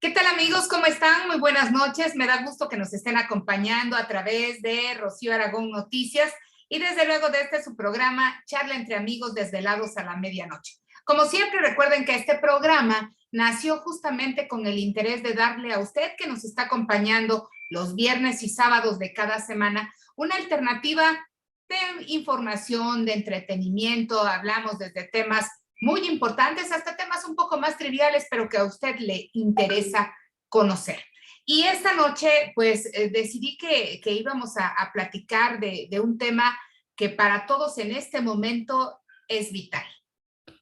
¿Qué tal amigos? ¿Cómo están? Muy buenas noches. Me da gusto que nos estén acompañando a través de Rocío Aragón Noticias y desde luego de este su programa Charla entre amigos desvelados a la medianoche. Como siempre, recuerden que este programa nació justamente con el interés de darle a usted que nos está acompañando los viernes y sábados de cada semana una alternativa de información, de entretenimiento. Hablamos desde temas muy importantes hasta temas un poco más triviales, pero que a usted le interesa conocer. Y esta noche, pues, decidí que íbamos a platicar de un tema que para todos en este momento es vital.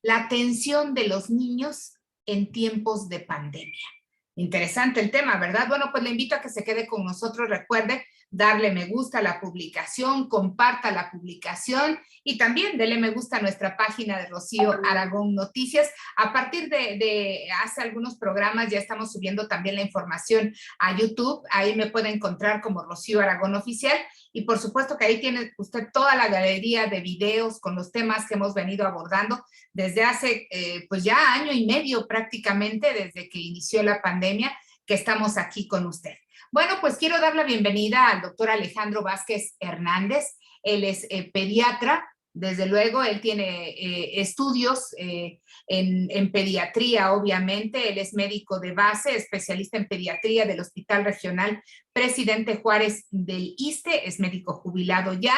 La atención de los niños en tiempos de pandemia. Interesante el tema, ¿verdad? Bueno, pues le invito a que se quede con nosotros. Recuerde darle me gusta a la publicación, comparta la publicación y también dele me gusta a nuestra página de Rocío Aragón Noticias. A partir de hace algunos programas ya estamos subiendo también la información a YouTube. Ahí me puede encontrar como Rocío Aragón Oficial. Y por supuesto que ahí tiene usted toda la galería de videos con los temas que hemos venido abordando desde hace pues ya año y medio prácticamente, desde que inició la pandemia, que estamos aquí con usted. Bueno, pues quiero dar la bienvenida al doctor Alejandro Vázquez Hernández. Él es pediatra. Desde luego, él tiene estudios en pediatría, obviamente. Él es médico de base, especialista en pediatría del Hospital Regional Presidente Juárez del ISSSTE, es médico jubilado ya,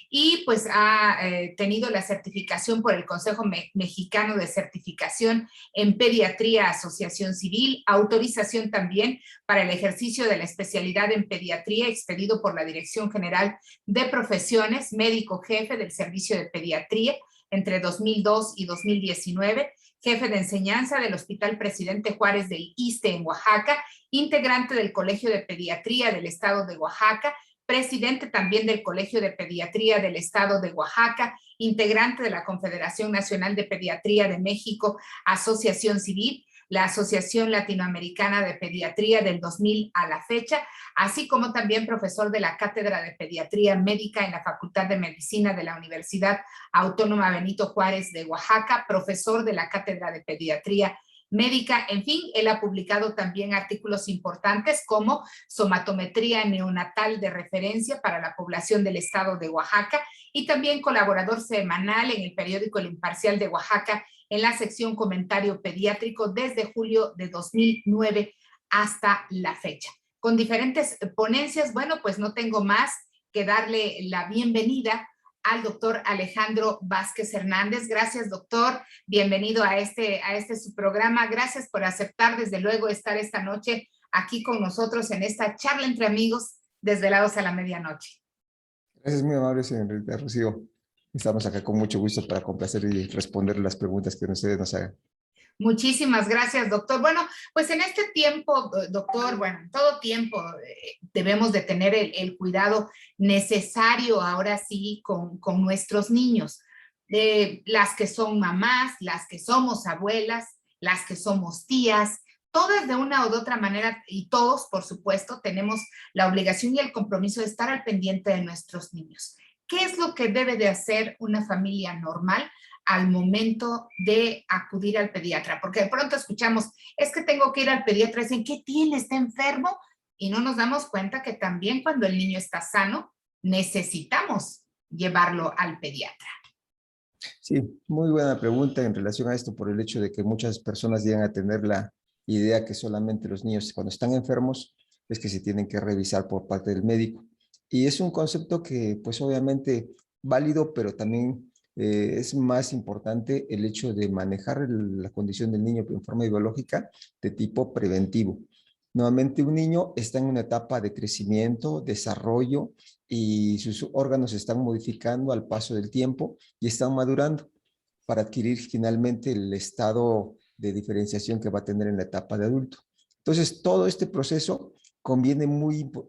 y pues ha tenido la certificación por el Consejo Mexicano de Certificación en Pediatría Asociación Civil, autorización también para el ejercicio de la especialidad en pediatría expedido por la Dirección General de Profesiones, médico jefe del Servicio de Pediatría entre 2002 y 2019, jefe de enseñanza del Hospital Presidente Juárez del ISSSTE en Oaxaca, integrante del Colegio de Pediatría del Estado de Oaxaca, presidente también del Colegio de Pediatría del Estado de Oaxaca, integrante de la Confederación Nacional de Pediatría de México, Asociación Civil, la Asociación Latinoamericana de Pediatría del 2000 a la fecha, así como también profesor de la Cátedra de Pediatría Médica en la Facultad de Medicina de la Universidad Autónoma Benito Juárez de Oaxaca, profesor de la Cátedra de Pediatría Médica. En fin, él ha publicado también artículos importantes como Somatometría Neonatal de Referencia para la Población del Estado de Oaxaca y también colaborador semanal en el periódico El Imparcial de Oaxaca en la sección Comentario Pediátrico desde julio de 2009 hasta la fecha. Con diferentes ponencias, bueno, pues no tengo más que darle la bienvenida al doctor Alejandro Vázquez Hernández. Gracias, doctor. Bienvenido a este su programa. Gracias por aceptar, desde luego, estar esta noche aquí con nosotros en esta charla entre amigos desvelados a la medianoche. Gracias, muy amable, señorita Rocío. Estamos acá con mucho gusto para complacer y responder las preguntas que ustedes nos hagan. Muchísimas gracias, doctor. Bueno, pues en este tiempo, doctor, bueno, en todo tiempo debemos de tener el cuidado necesario ahora sí con nuestros niños. Las que son mamás, las que somos abuelas, las que somos tías, todas de una u otra manera y todos, por supuesto, tenemos la obligación y el compromiso de estar al pendiente de nuestros niños. ¿Qué es lo que debe de hacer una familia normal al momento de acudir al pediatra? Porque de pronto escuchamos, es que tengo que ir al pediatra, dicen, ¿qué tiene? ¿Está enfermo? Y no nos damos cuenta que también cuando el niño está sano, necesitamos llevarlo al pediatra. Sí, muy buena pregunta en relación a esto por el hecho de que muchas personas llegan a tener la idea que solamente los niños cuando están enfermos es que se tienen que revisar por parte del médico. Y es un concepto que pues obviamente válido, pero también es más importante el hecho de manejar la condición del niño en forma biológica de tipo preventivo. Nuevamente, un niño está en una etapa de crecimiento, desarrollo y sus órganos se están modificando al paso del tiempo y están madurando para adquirir finalmente el estado de diferenciación que va a tener en la etapa de adulto. Entonces, todo este proceso conviene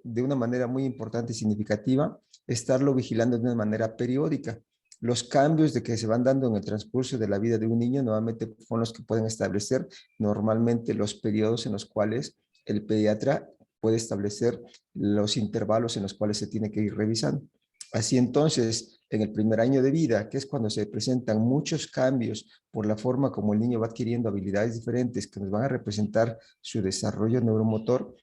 de una manera muy importante y significativa estarlo vigilando de una manera periódica. Los cambios de que se van dando en el transcurso de la vida de un niño nuevamente son los que pueden establecer normalmente los periodos en los cuales el pediatra puede establecer los intervalos en los cuales se tiene que ir revisando. Así entonces, en el primer año de vida, que es cuando se presentan muchos cambios por la forma como el niño va adquiriendo habilidades diferentes que nos van a representar su desarrollo neuromotor,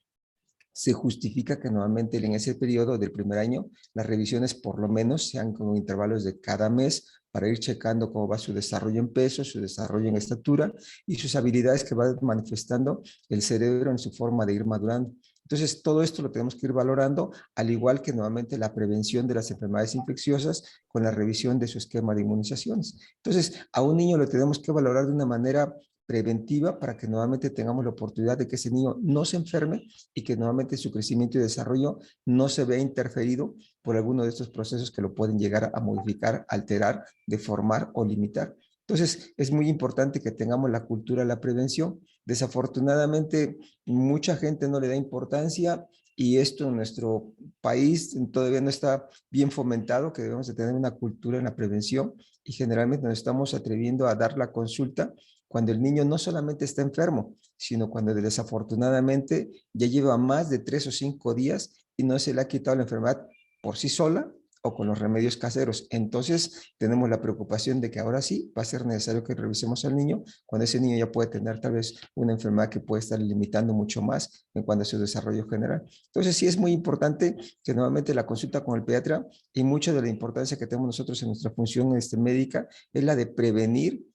se justifica que nuevamente en ese periodo del primer año las revisiones por lo menos sean con intervalos de cada mes para ir checando cómo va su desarrollo en peso, su desarrollo en estatura y sus habilidades que va manifestando el cerebro en su forma de ir madurando. Entonces, todo esto lo tenemos que ir valorando, al igual que nuevamente la prevención de las enfermedades infecciosas con la revisión de su esquema de inmunizaciones. Entonces, a un niño lo tenemos que valorar de una manera preventiva para que nuevamente tengamos la oportunidad de que ese niño no se enferme y que nuevamente su crecimiento y desarrollo no se vea interferido por alguno de estos procesos que lo pueden llegar a modificar, alterar, deformar o limitar. Entonces, es muy importante que tengamos la cultura de la prevención. Desafortunadamente, mucha gente no le da importancia y esto en nuestro país todavía no está bien fomentado, que debemos de tener una cultura en la prevención y generalmente nos estamos atreviendo a dar la consulta cuando el niño no solamente está enfermo, sino cuando desafortunadamente ya lleva más de 3 o 5 días y no se le ha quitado la enfermedad por sí sola o con los remedios caseros. Entonces tenemos la preocupación de que ahora sí va a ser necesario que revisemos al niño cuando ese niño ya puede tener tal vez una enfermedad que puede estar limitando mucho más en cuanto a su desarrollo general. Entonces sí es muy importante que nuevamente la consulta con el pediatra y mucha de la importancia que tenemos nosotros en nuestra función médica es la de prevenir,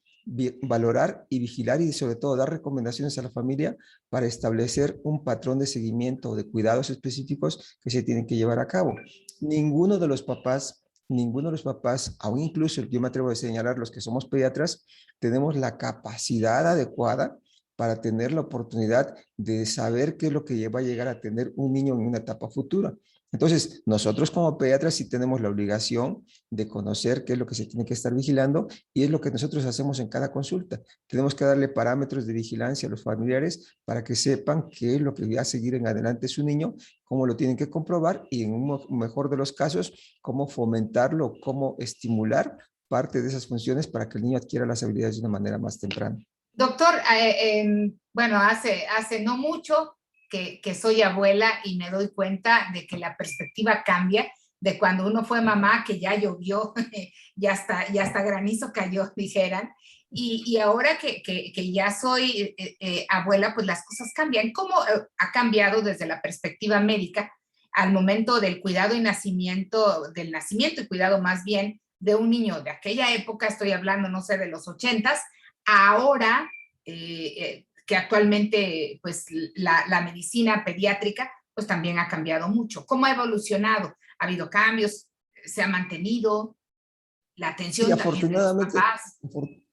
valorar y vigilar y sobre todo dar recomendaciones a la familia para establecer un patrón de seguimiento o de cuidados específicos que se tienen que llevar a cabo. Ninguno de los papás, aún incluso yo me atrevo a señalar los que somos pediatras, tenemos la capacidad adecuada para tener la oportunidad de saber qué es lo que va a llegar a tener un niño en una etapa futura. Entonces, nosotros como pediatras sí tenemos la obligación de conocer qué es lo que se tiene que estar vigilando y es lo que nosotros hacemos en cada consulta. Tenemos que darle parámetros de vigilancia a los familiares para que sepan qué es lo que va a seguir en adelante su niño, cómo lo tienen que comprobar y en un mejor de los casos, cómo fomentarlo, cómo estimular parte de esas funciones para que el niño adquiera las habilidades de una manera más temprana. Doctor, bueno, hace no mucho que soy abuela y me doy cuenta de que la perspectiva cambia de cuando uno fue mamá, que ya llovió, ya hasta granizo cayó, dijeran, y ahora que ya soy abuela, pues las cosas cambian. ¿Cómo ha cambiado desde la perspectiva médica al momento del cuidado y nacimiento, del nacimiento y cuidado más bien de un niño de aquella época, estoy hablando, no sé, de los 80s, ahora que actualmente pues la medicina pediátrica pues también ha cambiado mucho? ¿Cómo ha evolucionado? ¿Ha habido cambios? ¿Se ha mantenido la Sí, atención también de los papás?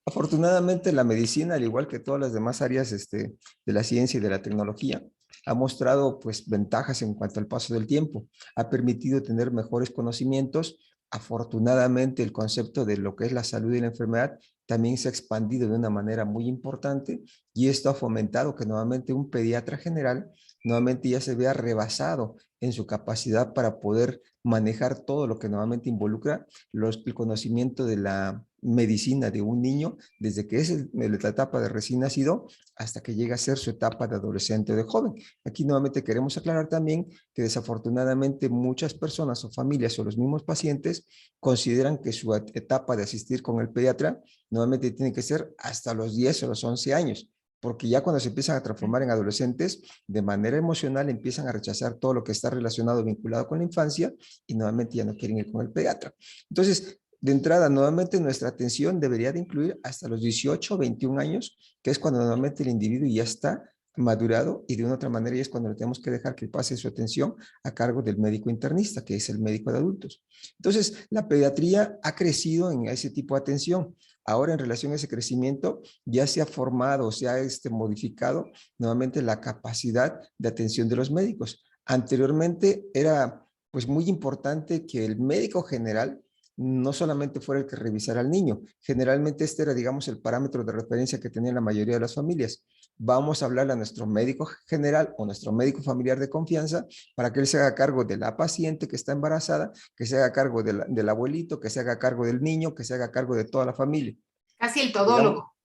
afortunadamente la medicina, al igual que todas las demás áreas de la ciencia y de la tecnología, ha mostrado pues ventajas en cuanto al paso del tiempo. Ha permitido tener mejores conocimientos. Afortunadamente el concepto de lo que es la salud y la enfermedad también se ha expandido de una manera muy importante y esto ha fomentado que nuevamente un pediatra general nuevamente ya se vea rebasado en su capacidad para poder manejar todo lo que nuevamente involucra el conocimiento de la medicina de un niño desde que es la etapa de recién nacido hasta que llega a ser su etapa de adolescente o de joven. Aquí nuevamente queremos aclarar también que desafortunadamente muchas personas o familias o los mismos pacientes consideran que su etapa de asistir con el pediatra nuevamente tiene que ser hasta los 10 o los 11 años porque ya cuando se empiezan a transformar en adolescentes, de manera emocional empiezan a rechazar todo lo que está relacionado, vinculado con la infancia y nuevamente ya no quieren ir con el pediatra. Entonces, de entrada, nuevamente nuestra atención debería de incluir hasta los 18 o 21 años, que es cuando nuevamente el individuo ya está madurado y de una otra manera ya es cuando le tenemos que dejar que pase su atención a cargo del médico internista, que es el médico de adultos. Entonces, la pediatría ha crecido en ese tipo de atención. Ahora, en relación a ese crecimiento, ya se ha formado, se ha modificado nuevamente la capacidad de atención de los médicos. Anteriormente era pues muy importante que el médico general no solamente fuera el que revisara al niño. Generalmente este era, digamos, el parámetro de referencia que tenía la mayoría de las familias. Vamos a hablarle a nuestro médico general o nuestro médico familiar de confianza para que él se haga cargo de la paciente que está embarazada, que se haga cargo del abuelito, que se haga cargo del niño, que se haga cargo de toda la familia. Casi el Digamos, todólogo.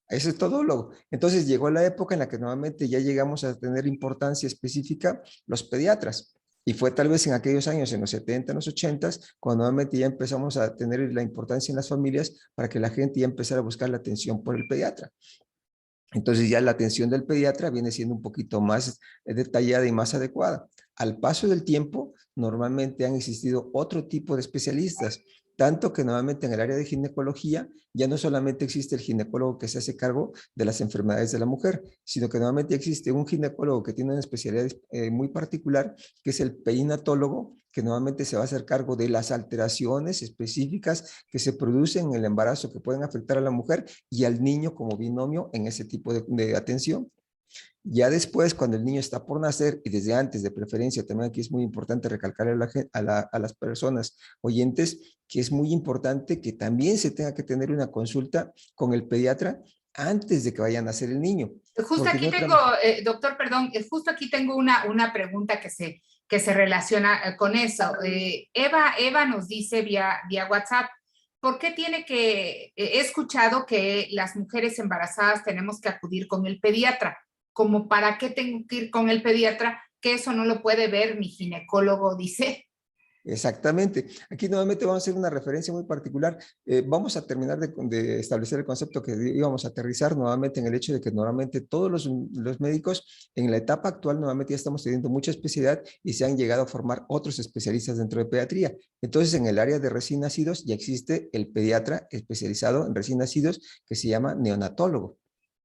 eso es todólogo. Entonces llegó la época en la que nuevamente ya llegamos a tener importancia específica los pediatras. Y fue tal vez en aquellos años, en los 70, en los 80, cuando nuevamente ya empezamos a tener la importancia en las familias para que la gente ya empezara a buscar la atención por el pediatra. Entonces ya la atención del pediatra viene siendo un poquito más detallada y más adecuada. Al paso del tiempo, normalmente han existido otro tipo de especialistas, tanto que nuevamente en el área de ginecología ya no solamente existe el ginecólogo que se hace cargo de las enfermedades de la mujer, sino que nuevamente existe un ginecólogo que tiene una especialidad muy particular, que es el perinatólogo, que nuevamente se va a hacer cargo de las alteraciones específicas que se producen en el embarazo que pueden afectar a la mujer y al niño como binomio en ese tipo de atención. Ya después, cuando el niño está por nacer, y desde antes de preferencia, también aquí es muy importante recalcarle a las personas oyentes que es muy importante que también se tenga que tener una consulta con el pediatra antes de que vaya a nacer el niño. Justo Porque aquí de otra... tengo, doctor, perdón, justo aquí tengo una pregunta que se relaciona con eso. Eva nos dice vía WhatsApp, ¿por qué tiene que, he escuchado que las mujeres embarazadas tenemos que acudir con el pediatra? ¿Como para qué tengo que ir con el pediatra? Que eso no lo puede ver mi ginecólogo, dice. Exactamente. Aquí nuevamente vamos a hacer una referencia muy particular. Vamos a terminar de establecer el concepto que íbamos a aterrizar nuevamente en el hecho de que normalmente todos los médicos en la etapa actual nuevamente ya estamos teniendo mucha especialidad y se han llegado a formar otros especialistas dentro de pediatría. Entonces, en el área de recién nacidos ya existe el pediatra especializado en recién nacidos que se llama neonatólogo.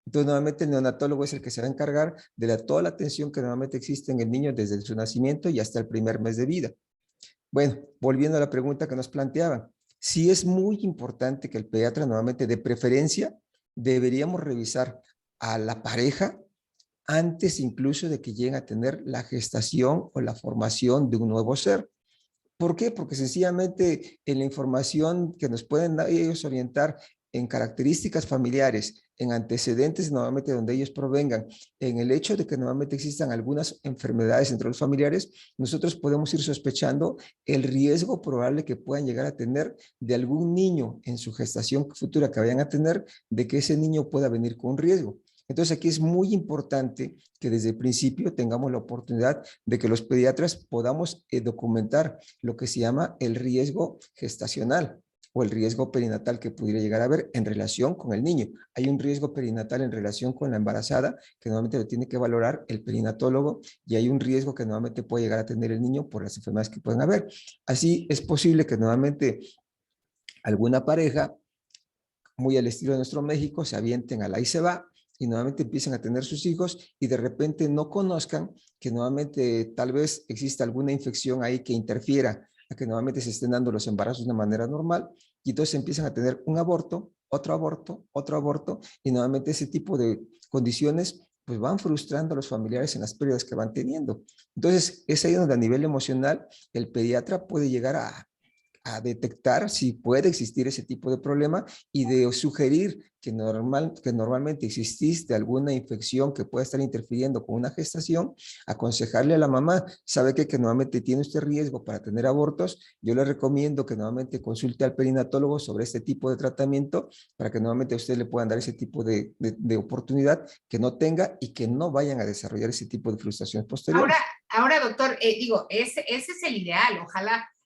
Entonces, nuevamente, el neonatólogo es el que se va a encargar de toda la atención que nuevamente existe en el niño desde su nacimiento y hasta el primer mes de vida. Bueno, volviendo a la pregunta que nos planteaban, sí es muy importante que el pediatra nuevamente, de preferencia, deberíamos revisar a la pareja antes incluso de que lleguen a tener la gestación o la formación de un nuevo ser. ¿Por qué? Porque sencillamente en la información que nos pueden ellos orientar en características familiares, en antecedentes nuevamente donde ellos provengan, en el hecho de que nuevamente existan algunas enfermedades entre los familiares, nosotros podemos ir sospechando el riesgo probable que puedan llegar a tener de algún niño en su gestación futura que vayan a tener, de que ese niño pueda venir con riesgo. Entonces aquí es muy importante que desde el principio tengamos la oportunidad de que los pediatras podamos documentar lo que se llama el riesgo gestacional o el riesgo perinatal que pudiera llegar a haber en relación con el niño. Hay un riesgo perinatal en relación con la embarazada que normalmente lo tiene que valorar el perinatólogo y hay un riesgo que normalmente puede llegar a tener el niño por las enfermedades que pueden haber. Así es posible que nuevamente alguna pareja, muy al estilo de nuestro México, se avienten a la y se va y nuevamente empiezan a tener sus hijos y de repente no conozcan que nuevamente tal vez exista alguna infección ahí que interfiera a que nuevamente se estén dando los embarazos de una manera normal y entonces empiezan a tener un aborto, otro aborto y nuevamente ese tipo de condiciones pues van frustrando a los familiares en las pérdidas que van teniendo. Entonces es ahí donde a nivel emocional el pediatra puede llegar a detectar si puede existir ese tipo de problema y de sugerir que normalmente exististe alguna infección que pueda estar interfiriendo con una gestación, aconsejarle a la mamá, sabe que nuevamente tiene usted riesgo para tener abortos, yo le recomiendo que nuevamente consulte al perinatólogo sobre este tipo de tratamiento para que nuevamente a usted le puedan dar ese tipo de oportunidad que no tenga y que no vayan a desarrollar ese tipo de frustraciones Ahora, posteriores. ahora doctor, digo, ese es el ideal,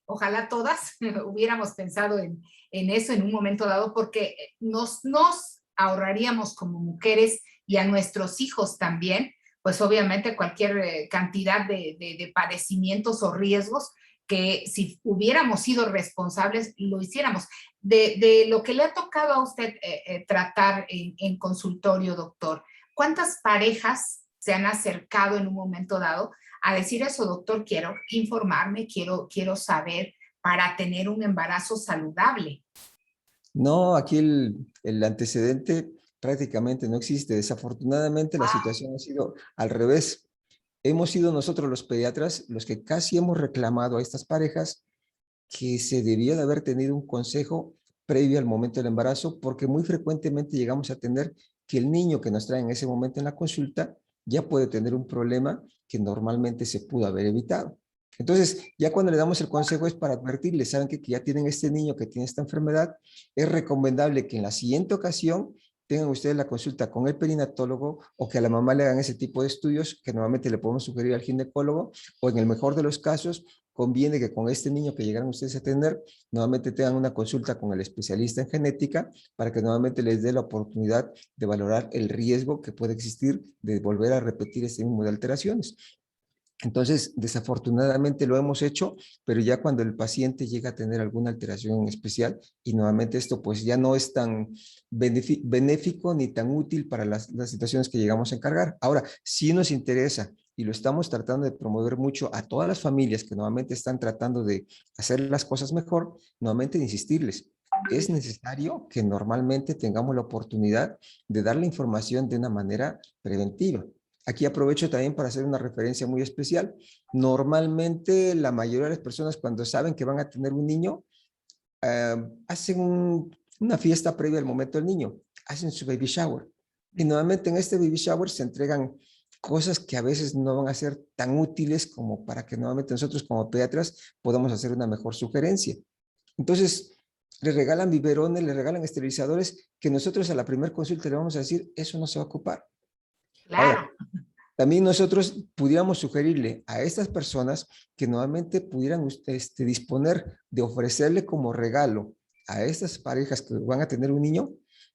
ojalá todas hubiéramos pensado en eso en un momento dado, porque nos ahorraríamos como mujeres y a nuestros hijos también, pues obviamente cualquier cantidad de padecimientos o riesgos que si hubiéramos sido responsables, lo hiciéramos. De lo que le ha tocado a usted tratar en consultorio, doctor, ¿cuántas parejas se han acercado en un momento dado a decir eso, doctor, quiero informarme, quiero saber para tener un embarazo saludable? No, aquí el antecedente prácticamente no existe. Desafortunadamente la situación ha sido al revés. Hemos sido nosotros los pediatras los que casi hemos reclamado a estas parejas que se debía de haber tenido un consejo previo al momento del embarazo, porque muy frecuentemente llegamos a tener que el niño que nos trae en ese momento en la consulta ya puede tener un problema que normalmente se pudo haber evitado. Entonces, ya cuando le damos el consejo es para advertirles, saben que ya tienen este niño que tiene esta enfermedad, es recomendable que en la siguiente ocasión tengan ustedes la consulta con el perinatólogo o que a la mamá le hagan ese tipo de estudios que normalmente le podemos sugerir al ginecólogo, o en el mejor de los casos, conviene que con este niño que llegaron ustedes a tener, nuevamente tengan una consulta con el especialista en genética para que nuevamente les dé la oportunidad de valorar el riesgo que puede existir de volver a repetir este mismo de alteraciones. Entonces, desafortunadamente lo hemos hecho, pero ya cuando el paciente llega a tener alguna alteración en especial, y nuevamente esto pues ya no es tan benéfico ni tan útil para las situaciones que llegamos a encargar. Ahora, sí nos interesa y lo estamos tratando de promover mucho a todas las familias que nuevamente están tratando de hacer las cosas mejor, nuevamente insistirles. Es necesario que normalmente tengamos la oportunidad de dar la información de una manera preventiva. Aquí aprovecho también para hacer una referencia muy especial. Normalmente la mayoría de las personas cuando saben que van a tener un niño, hacen una fiesta previa al momento del niño, hacen su baby shower. Y normalmente en este baby shower se entregan cosas que a veces no van a ser tan útiles como para que nuevamente nosotros como pediatras podamos hacer una mejor sugerencia. Entonces, le regalan biberones, le regalan esterilizadores que nosotros a la primera consulta le vamos a decir, eso no se va a ocupar. Claro. Ahora, también nosotros pudiéramos sugerirle a estas personas que nuevamente pudieran disponer de ofrecerle como regalo a estas parejas que van a tener un niño,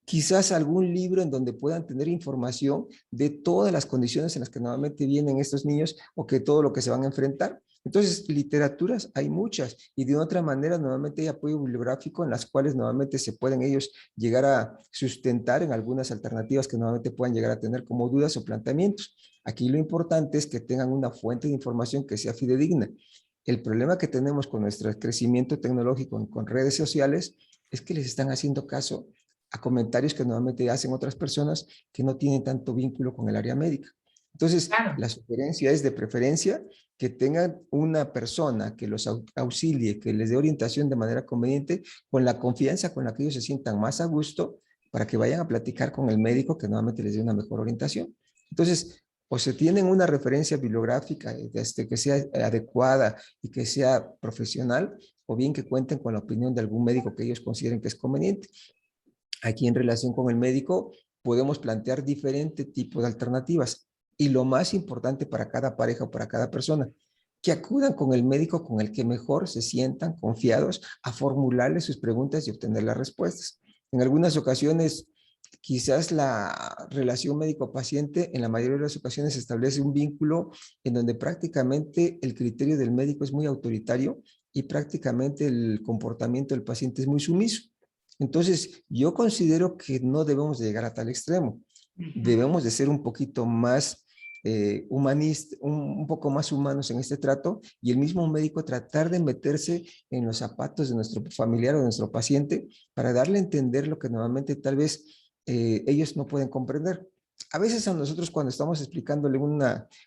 quizás algún libro en donde puedan tener información de todas las condiciones en las que nuevamente vienen estos niños o que todo lo que se van a enfrentar. Entonces, literaturas hay muchas y de otra manera nuevamente hay apoyo bibliográfico en las cuales nuevamente se pueden ellos llegar a sustentar en algunas alternativas que nuevamente puedan llegar a tener como dudas o planteamientos. Aquí lo importante es que tengan una fuente de información que sea fidedigna. El problema que tenemos con nuestro crecimiento tecnológico con redes sociales es que les están haciendo caso a comentarios que normalmente hacen otras personas que no tienen tanto vínculo con el área médica. Entonces, Claro. la sugerencia es de preferencia que tengan una persona que los auxilie, que les dé orientación de manera conveniente, con la confianza con la que ellos se sientan más a gusto, para que vayan a platicar con el médico que nuevamente les dé una mejor orientación. Entonces, o se tienen una referencia bibliográfica que sea adecuada y que sea profesional, o bien que cuenten con la opinión de algún médico que ellos consideren que es conveniente. Aquí en relación con el médico podemos plantear diferentes tipos de alternativas y lo más importante para cada pareja o para cada persona, que acudan con el médico con el que mejor se sientan confiados a formularle sus preguntas y obtener las respuestas. En algunas ocasiones, quizás la relación médico-paciente en la mayoría de las ocasiones establece un vínculo en donde prácticamente el criterio del médico es muy autoritario y prácticamente el comportamiento del paciente es muy sumiso. Entonces, yo considero que no debemos de llegar a tal extremo. Debemos de ser un poquito más humanistas, un poco más humanos en este trato y el mismo médico tratar de meterse en los zapatos de nuestro familiar o de nuestro paciente para darle a entender lo que normalmente tal vez ellos no pueden comprender. A veces a nosotros cuando estamos explicándole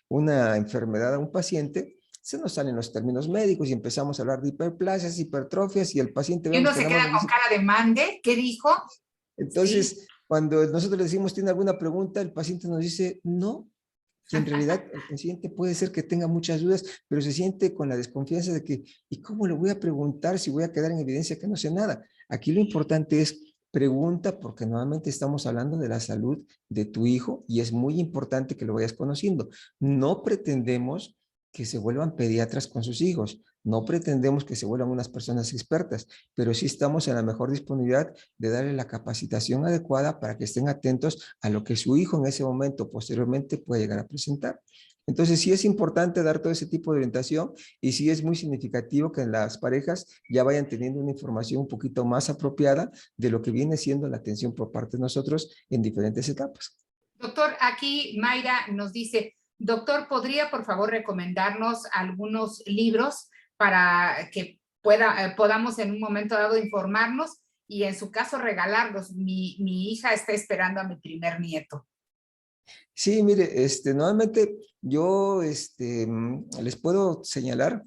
una enfermedad a un paciente, se nos salen los términos médicos y empezamos a hablar de hiperplasias, hipertrofias y el paciente Y vemos uno que se nada más queda nos con dice. cara de mande. ¿Qué dijo? Sí. Entonces, cuando nosotros le decimos, ¿tiene alguna pregunta? El paciente nos dice, no. Y en realidad el paciente puede ser que tenga muchas dudas, pero se siente con la desconfianza de que, ¿y cómo le voy a preguntar si voy a quedar en evidencia que no sé nada? Aquí lo importante es pregunta porque nuevamente estamos hablando de la salud de tu hijo y es muy importante que lo vayas conociendo. No pretendemos que se vuelvan pediatras con sus hijos, no pretendemos que se vuelvan unas personas expertas, pero sí estamos en la mejor disponibilidad de darle la capacitación adecuada para que estén atentos a lo que su hijo en ese momento posteriormente puede llegar a presentar. Entonces sí es importante dar todo ese tipo de orientación y sí es muy significativo que las parejas ya vayan teniendo una información un poquito más apropiada de lo que viene siendo la atención por parte de nosotros en diferentes etapas. Doctor, aquí Mayra nos dice, doctor, ¿podría por favor recomendarnos algunos libros para que podamos en un momento dado informarnos y en su caso regalarlos? Mi hija está esperando a mi primer nieto. Sí, mire, nuevamente yo les puedo señalar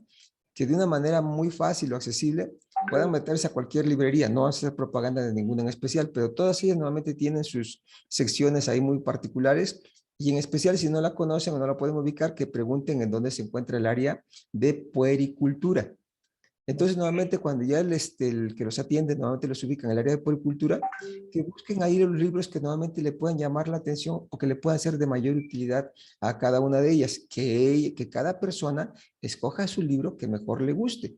que de una manera muy fácil o accesible puedan meterse a cualquier librería, no hacer propaganda de ninguna en especial, pero todas ellas normalmente tienen sus secciones ahí muy particulares y en especial si no la conocen o no la pueden ubicar, que pregunten en dónde se encuentra el área de puericultura. Entonces, nuevamente, cuando ya el que los atiende, nuevamente los ubica en el área de policultura, que busquen ahí los libros que nuevamente le puedan llamar la atención o que le puedan ser de mayor utilidad a cada una de ellas, que cada persona escoja su libro que mejor le guste.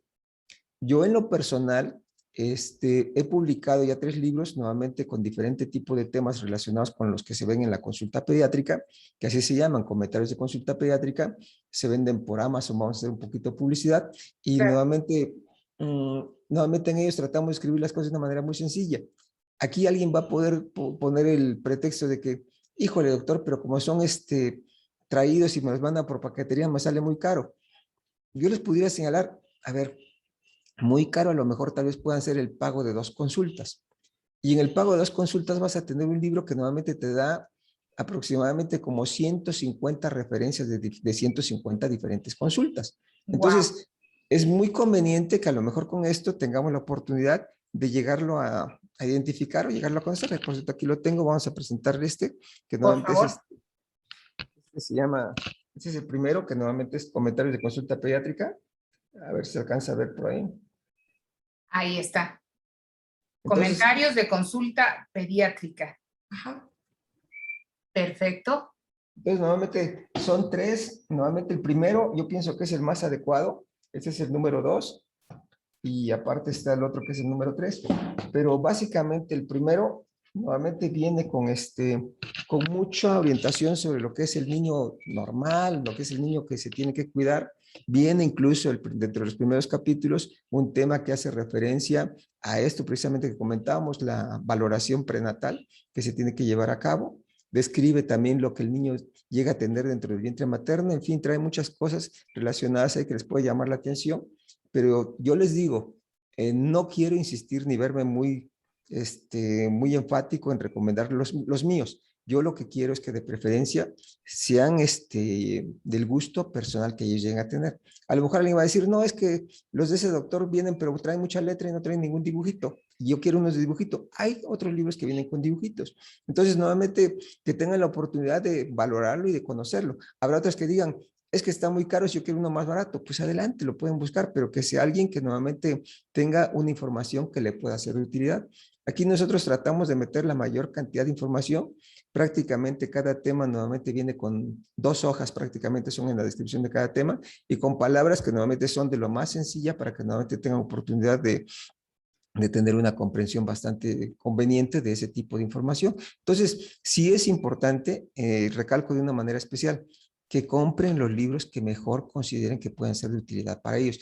Yo en lo personal, he publicado ya 3 libros, nuevamente con diferente tipo de temas relacionados con los que se ven en la consulta pediátrica, que así se llaman, comentarios de consulta pediátrica, se venden por Amazon, vamos a hacer un poquito de publicidad, y Claro. nuevamente en ellos tratamos de escribir las cosas de una manera muy sencilla. Aquí alguien va a poder poner el pretexto de que, híjole doctor, pero como son traídos y me los mandan por paquetería, me sale muy caro. Yo les pudiera señalar, a ver, muy caro a lo mejor tal vez puedan ser el pago de 2 consultas. Y en el pago de 2 consultas vas a tener un libro que normalmente te da aproximadamente como 150 referencias de 150 diferentes consultas. Wow. Entonces, es muy conveniente que a lo mejor con esto tengamos la oportunidad de llegarlo a identificar o llegarlo a conocer. Por cierto, aquí lo tengo, vamos a presentarle que Por nuevamente favor. se llama, este es el primero, que nuevamente es comentarios de consulta pediátrica. A ver si se alcanza a ver por ahí. Ahí está. Entonces, Comentarios de consulta pediátrica. ajá. Perfecto. Entonces, nuevamente son 3. Nuevamente el primero, yo pienso que es el más adecuado. Este es el número 2. Y aparte está el otro que es el número 3. Pero básicamente el primero, nuevamente viene con mucha orientación sobre lo que es el niño normal, lo que es el niño que se tiene que cuidar. Viene incluso dentro de los primeros capítulos un tema que hace referencia a esto precisamente que comentábamos, la valoración prenatal que se tiene que llevar a cabo. Describe también lo que el niño llega a tener dentro del vientre materno. En fin, trae muchas cosas relacionadas ahí que les puede llamar la atención. Pero yo les digo, no quiero insistir ni verme muy enfático en recomendar los míos. Yo lo que quiero es que de preferencia sean del gusto personal que ellos lleguen a tener. A lo mejor alguien va a decir, no, es que los de ese doctor vienen, pero traen mucha letra y no traen ningún dibujito. Yo quiero unos de dibujito. Hay otros libros que vienen con dibujitos. Entonces, nuevamente, que tengan la oportunidad de valorarlo y de conocerlo. Habrá otros que digan, es que está muy caro, si yo quiero uno más barato, pues adelante, lo pueden buscar, pero que sea alguien que nuevamente tenga una información que le pueda ser de utilidad. Aquí nosotros tratamos de meter la mayor cantidad de información. Prácticamente cada tema nuevamente viene con 2 hojas, prácticamente son en la descripción de cada tema, y con palabras que nuevamente son de lo más sencilla para que nuevamente tengan oportunidad de tener una comprensión bastante conveniente de ese tipo de información. Entonces, sí es importante, recalco de una manera especial, que compren los libros que mejor consideren que pueden ser de utilidad para ellos,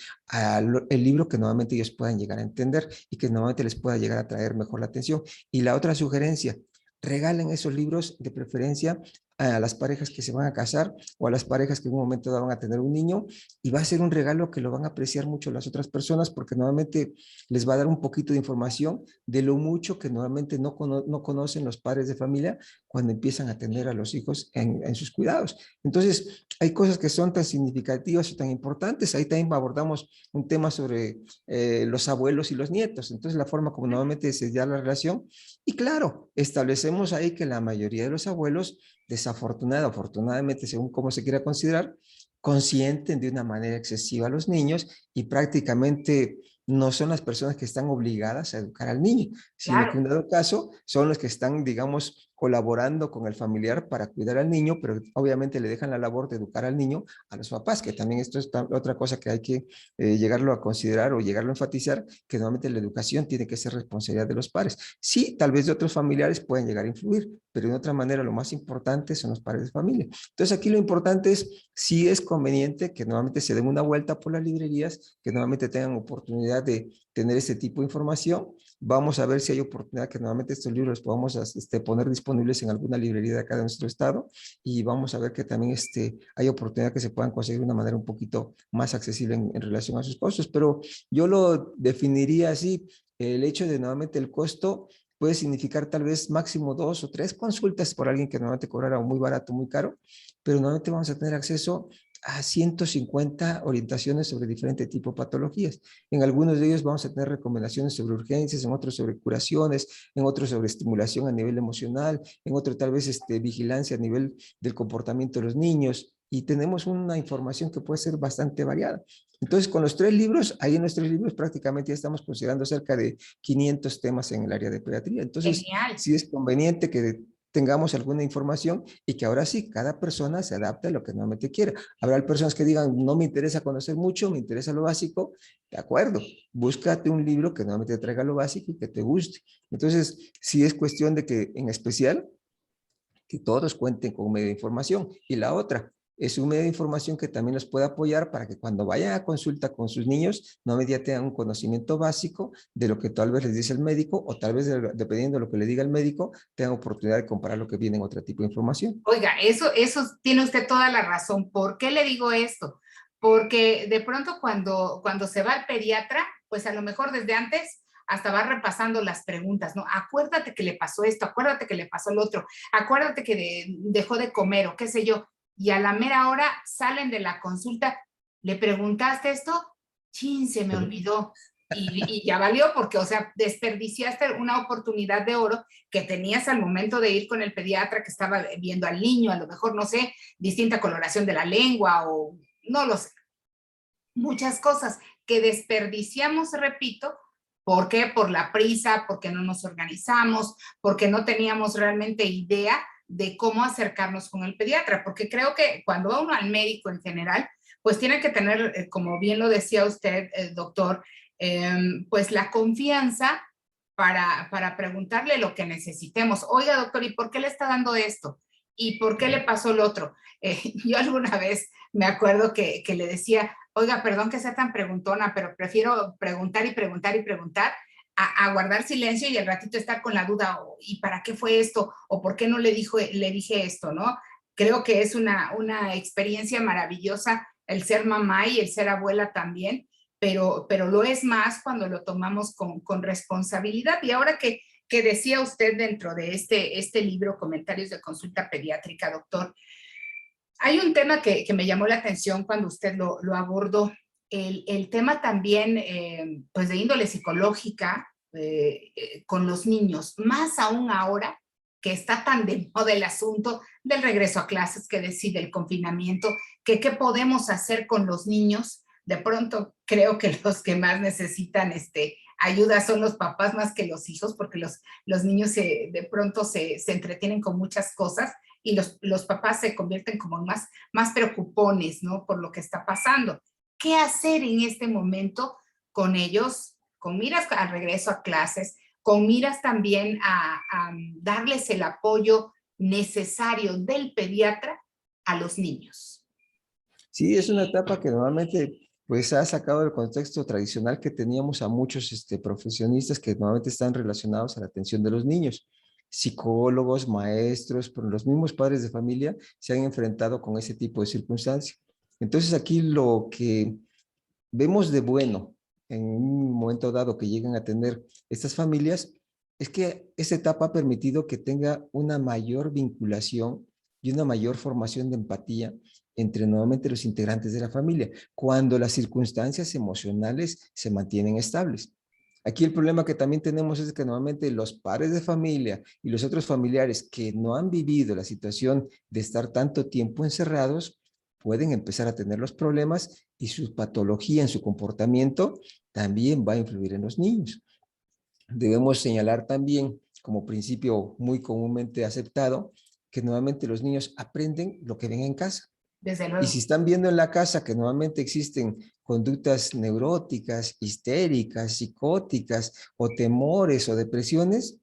el libro que nuevamente ellos puedan llegar a entender y que nuevamente les pueda llegar a traer mejor la atención. Y la otra sugerencia, regalen esos libros de preferencia a las parejas que se van a casar o a las parejas que en un momento dado van a tener un niño, y va a ser un regalo que lo van a apreciar mucho las otras personas porque nuevamente les va a dar un poquito de información de lo mucho que nuevamente no conocen los padres de familia cuando empiezan a atender a los hijos en sus cuidados. Entonces, hay cosas que son tan significativas y tan importantes. Ahí también abordamos un tema sobre los abuelos y los nietos. Entonces, la forma como nuevamente se da la relación. Y claro, establecemos ahí que la mayoría de los abuelos, afortunadamente, según cómo se quiera considerar, consienten de una manera excesiva a los niños y prácticamente no son las personas que están obligadas a educar al niño, sino que Claro. en dado caso son los que están, digamos, colaborando con el familiar para cuidar al niño, pero obviamente le dejan la labor de educar al niño a los papás, que también esto es otra cosa que hay que llegarlo a considerar o llegarlo a enfatizar, que normalmente la educación tiene que ser responsabilidad de los padres. Sí, tal vez de otros familiares pueden llegar a influir, pero de otra manera lo más importante son los padres de familia. Entonces aquí lo importante es, si es conveniente que nuevamente se den una vuelta por las librerías, que nuevamente tengan oportunidad de tener este tipo de información. Vamos a ver si hay oportunidad que nuevamente estos libros los podamos poner disponibles en alguna librería de acá de nuestro estado, y vamos a ver que también hay oportunidad que se puedan conseguir de una manera un poquito más accesible en relación a sus costos, pero yo lo definiría así, el hecho de nuevamente el costo puede significar tal vez máximo 2 o 3 consultas por alguien que normalmente cobrara muy barato, muy caro, pero normalmente vamos a tener acceso a 150 orientaciones sobre diferentes tipos de patologías. En algunos de ellos vamos a tener recomendaciones sobre urgencias, en otros sobre curaciones, en otros sobre estimulación a nivel emocional, en otro tal vez vigilancia a nivel del comportamiento de los niños, y tenemos una información que puede ser bastante variada. Entonces, con los 3 libros, ahí en los 3 libros prácticamente ya estamos considerando cerca de 500 temas en el área de pediatría. Entonces, Genial. sí es conveniente que tengamos alguna información y que ahora sí, cada persona se adapte a lo que normalmente quiera. Habrá personas que digan, no me interesa conocer mucho, me interesa lo básico. De acuerdo, búscate un libro que normalmente te traiga lo básico y que te guste. Entonces, sí es cuestión de que, en especial, que todos cuenten con un medio de información. Y la otra, es un medio de información que también los puede apoyar para que cuando vayan a consulta con sus niños, no ya tengan un conocimiento básico de lo que tal vez les dice el médico, o tal vez, dependiendo de lo que le diga el médico, tengan oportunidad de comparar lo que viene en otro tipo de información. Oiga, eso tiene usted toda la razón. ¿Por qué le digo esto? Porque de pronto cuando se va al pediatra, pues a lo mejor desde antes hasta va repasando las preguntas, ¿no? Acuérdate que le pasó esto, acuérdate que le pasó el otro, acuérdate que dejó de comer o qué sé yo. Y a la mera hora salen de la consulta, ¿le preguntaste esto? Chin, se me olvidó. Y ya valió porque, o sea, desperdiciaste una oportunidad de oro que tenías al momento de ir con el pediatra que estaba viendo al niño, a lo mejor, no sé, distinta coloración de la lengua o no lo sé, muchas cosas que desperdiciamos, repito. ¿Por qué? Por la prisa, porque no nos organizamos, porque no teníamos realmente idea de cómo acercarnos con el pediatra, porque creo que cuando va uno al médico en general, pues tiene que tener, como bien lo decía usted, doctor, pues la confianza para preguntarle lo que necesitemos. Oiga, doctor, ¿y por qué le está dando esto? ¿Y por qué le pasó el otro? Yo alguna vez me acuerdo que le decía, oiga, perdón que sea tan preguntona, pero prefiero preguntar y preguntar y preguntar a guardar silencio y al ratito estar con la duda, ¿y para qué fue esto? ¿O por qué no le dije esto, no? Creo que es una experiencia maravillosa el ser mamá y el ser abuela también, pero lo es más cuando lo tomamos con responsabilidad. Y ahora que decía usted dentro de este libro, Comentarios de Consulta Pediátrica, doctor, hay un tema que me llamó la atención cuando usted lo abordó, el tema también pues de índole psicológica con los niños, más aún ahora que está tan de moda el asunto del regreso a clases que decide el confinamiento, que qué podemos hacer con los niños. De pronto creo que los que más necesitan ayuda son los papás más que los hijos, porque los niños de pronto se entretienen con muchas cosas y los papás se convierten como más preocupones, ¿no? Por lo que está pasando. ¿Qué hacer en este momento con ellos, con miras al regreso a clases, con miras también a darles el apoyo necesario del pediatra a los niños? Sí, es una etapa que normalmente pues ha sacado del contexto tradicional que teníamos a muchos profesionistas que normalmente están relacionados a la atención de los niños. Psicólogos, maestros, pero los mismos padres de familia se han enfrentado con ese tipo de circunstancias. Entonces aquí lo que vemos de bueno en un momento dado que lleguen a tener estas familias es que esta etapa ha permitido que tenga una mayor vinculación y una mayor formación de empatía entre nuevamente los integrantes de la familia, cuando las circunstancias emocionales se mantienen estables. Aquí el problema que también tenemos es que normalmente los padres de familia y los otros familiares que no han vivido la situación de estar tanto tiempo encerrados, pueden empezar a tener los problemas y su patología en su comportamiento también va a influir en los niños. Debemos señalar también, como principio muy comúnmente aceptado, que nuevamente los niños aprenden lo que ven en casa. Desde Y luego. si están viendo en la casa que nuevamente existen conductas neuróticas, histéricas, psicóticas, o temores o depresiones,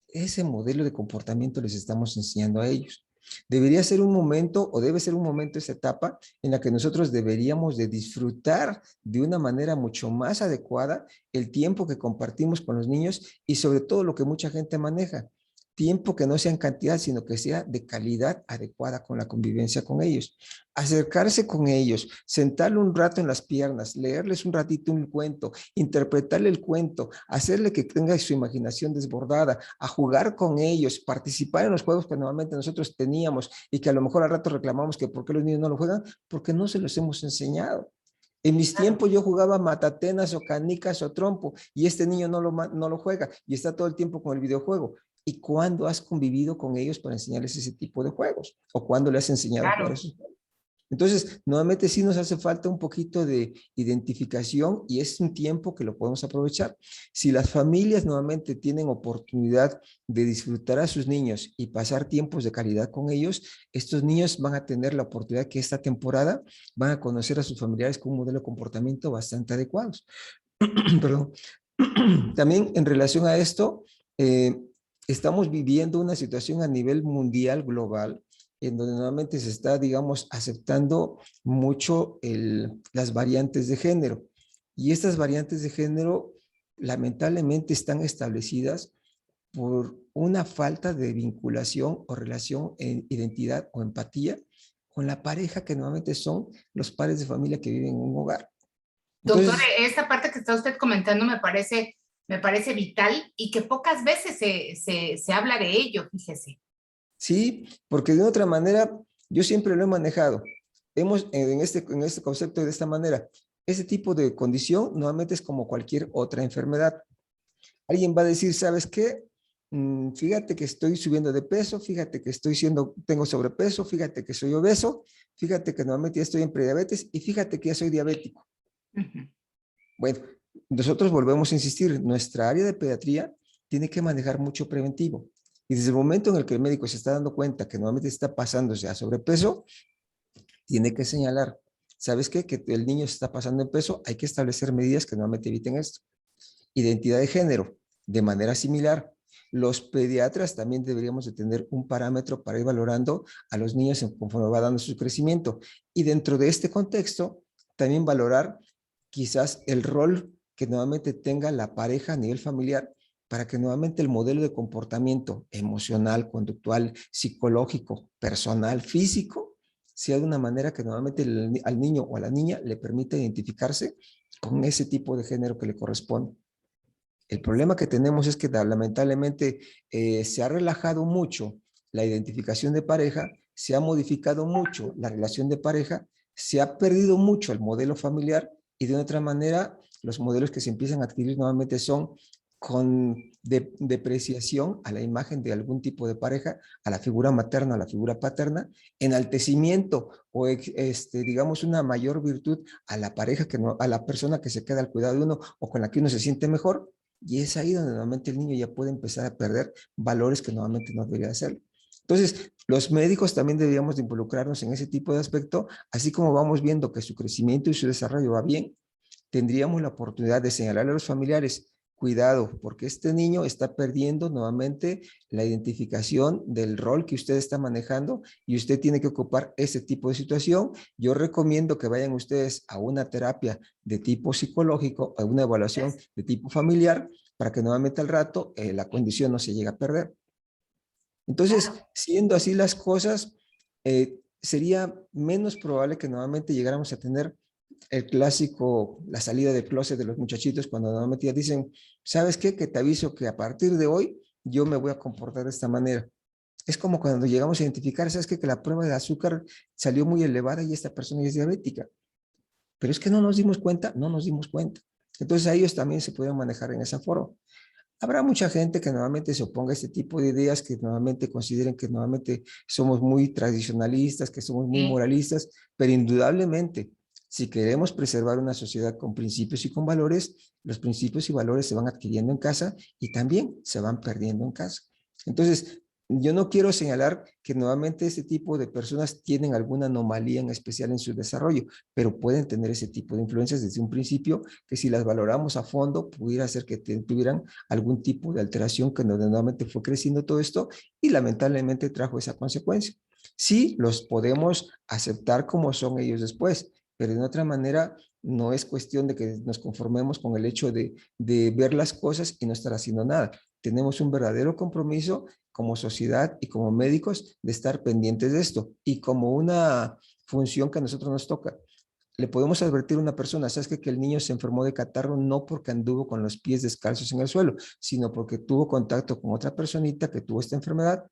ese modelo de comportamiento les estamos enseñando a ellos. Debería ser un momento, o debe ser un momento, esa etapa en la que nosotros deberíamos de disfrutar de una manera mucho más adecuada el tiempo que compartimos con los niños y sobre todo lo que mucha gente maneja, tiempo que no sea en cantidad, sino que sea de calidad adecuada con la convivencia con ellos. Acercarse con ellos, sentarle un rato en las piernas, leerles un ratito un cuento, interpretarle el cuento, hacerle que tenga su imaginación desbordada, a jugar con ellos, participar en los juegos que normalmente nosotros teníamos y que a lo mejor al rato reclamamos que por qué los niños no lo juegan, porque no se los hemos enseñado. En mis tiempos yo jugaba matatenas o canicas o trompo y este niño no lo juega y está todo el tiempo con el videojuego. ¿Y cuándo has convivido con ellos para enseñarles ese tipo de juegos? ¿O cuándo le has enseñado a jugar Claro. esos juegos? Entonces, nuevamente sí nos hace falta un poquito de identificación y es un tiempo que lo podemos aprovechar. Si las familias nuevamente tienen oportunidad de disfrutar a sus niños y pasar tiempos de calidad con ellos, estos niños van a tener la oportunidad que esta temporada van a conocer a sus familiares con un modelo de comportamiento bastante adecuados. Perdón. También en relación a esto, eh, estamos viviendo una situación a nivel mundial, global, en donde nuevamente se está, digamos, aceptando mucho las variantes de género. Y estas variantes de género lamentablemente están establecidas por una falta de vinculación o relación en identidad o empatía con la pareja que nuevamente son los padres de familia que viven en un hogar. Doctor, Entonces, esta parte que está usted comentando me parece vital y que pocas veces se habla de ello, fíjese. sí, porque de otra manera, yo siempre lo he manejado. En este concepto de esta manera, ese tipo de condición nuevamente es como cualquier otra enfermedad. Alguien va a decir, ¿sabes qué? Fíjate que estoy subiendo de peso, fíjate que tengo sobrepeso, fíjate que soy obeso, fíjate que nuevamente ya estoy en prediabetes y fíjate que ya soy diabético. Ujú. Bueno, nosotros volvemos a insistir, nuestra área de pediatría tiene que manejar mucho preventivo. Y desde el momento en el que el médico se está dando cuenta que nuevamente está pasándose a sobrepeso, tiene que señalar, ¿sabes qué? Que el niño se está pasando en peso, hay que establecer medidas que nuevamente eviten esto. Identidad de género, de manera similar. Los pediatras también deberíamos de tener un parámetro para ir valorando a los niños conforme va dando su crecimiento. Y dentro de este contexto, también valorar quizás el rol que nuevamente tenga la pareja a nivel familiar para que nuevamente el modelo de comportamiento emocional, conductual, psicológico, personal, físico, sea de una manera que nuevamente al niño o a la niña le permita identificarse con ese tipo de género que le corresponde. El problema que tenemos es que lamentablemente se ha relajado mucho la identificación de pareja, se ha modificado mucho la relación de pareja, se ha perdido mucho el modelo familiar y de otra manera los modelos que se empiezan a adquirir nuevamente son con depreciación a la imagen de algún tipo de pareja, a la figura materna, a la figura paterna, enaltecimiento o digamos una mayor virtud a la pareja, a la persona que se queda al cuidado de uno o con la que uno se siente mejor, y es ahí donde nuevamente el niño ya puede empezar a perder valores que normalmente no debería hacer. Entonces, los médicos también deberíamos de involucrarnos en ese tipo de aspecto, así como vamos viendo que su crecimiento y su desarrollo va bien, tendríamos la oportunidad de señalarle a los familiares, cuidado, porque este niño está perdiendo nuevamente la identificación del rol que usted está manejando y usted tiene que ocupar ese tipo de situación. Yo recomiendo que vayan ustedes a una terapia de tipo psicológico, a una evaluación de tipo familiar, para que nuevamente al rato la condición no se llegue a perder. Entonces, Claro. siendo así las cosas, sería menos probable que nuevamente llegáramos a tener el clásico, la salida del closet de los muchachitos cuando normalmente ya dicen, ¿sabes qué? Que te aviso que a partir de hoy yo me voy a comportar de esta manera. Es como cuando llegamos a identificar, ¿sabes qué? Que la prueba de azúcar salió muy elevada y esta persona es diabética. Pero es que no nos dimos cuenta, no nos dimos cuenta. Entonces a ellos también se pueden manejar en esa forma. Habrá mucha gente que nuevamente se oponga a este tipo de ideas, que nuevamente consideren que nuevamente somos muy tradicionalistas, que somos muy Sí. moralistas, pero indudablemente, si queremos preservar una sociedad con principios y con valores, los principios y valores se van adquiriendo en casa y también se van perdiendo en casa. Entonces, yo no quiero señalar que nuevamente este tipo de personas tienen alguna anomalía en especial en su desarrollo, pero pueden tener ese tipo de influencias desde un principio que si las valoramos a fondo, pudiera ser que tuvieran algún tipo de alteración que nuevamente fue creciendo todo esto y lamentablemente trajo esa consecuencia. Sí, los podemos aceptar como son ellos después, pero de otra manera no es cuestión de que nos conformemos con el hecho de ver las cosas y no estar haciendo nada. Tenemos un verdadero compromiso como sociedad y como médicos de estar pendientes de esto y como una función que a nosotros nos toca. Le podemos advertir a una persona, ¿sabes qué? Que el niño se enfermó de catarro no porque anduvo con los pies descalzos en el suelo, sino porque tuvo contacto con otra personita que tuvo esta enfermedad.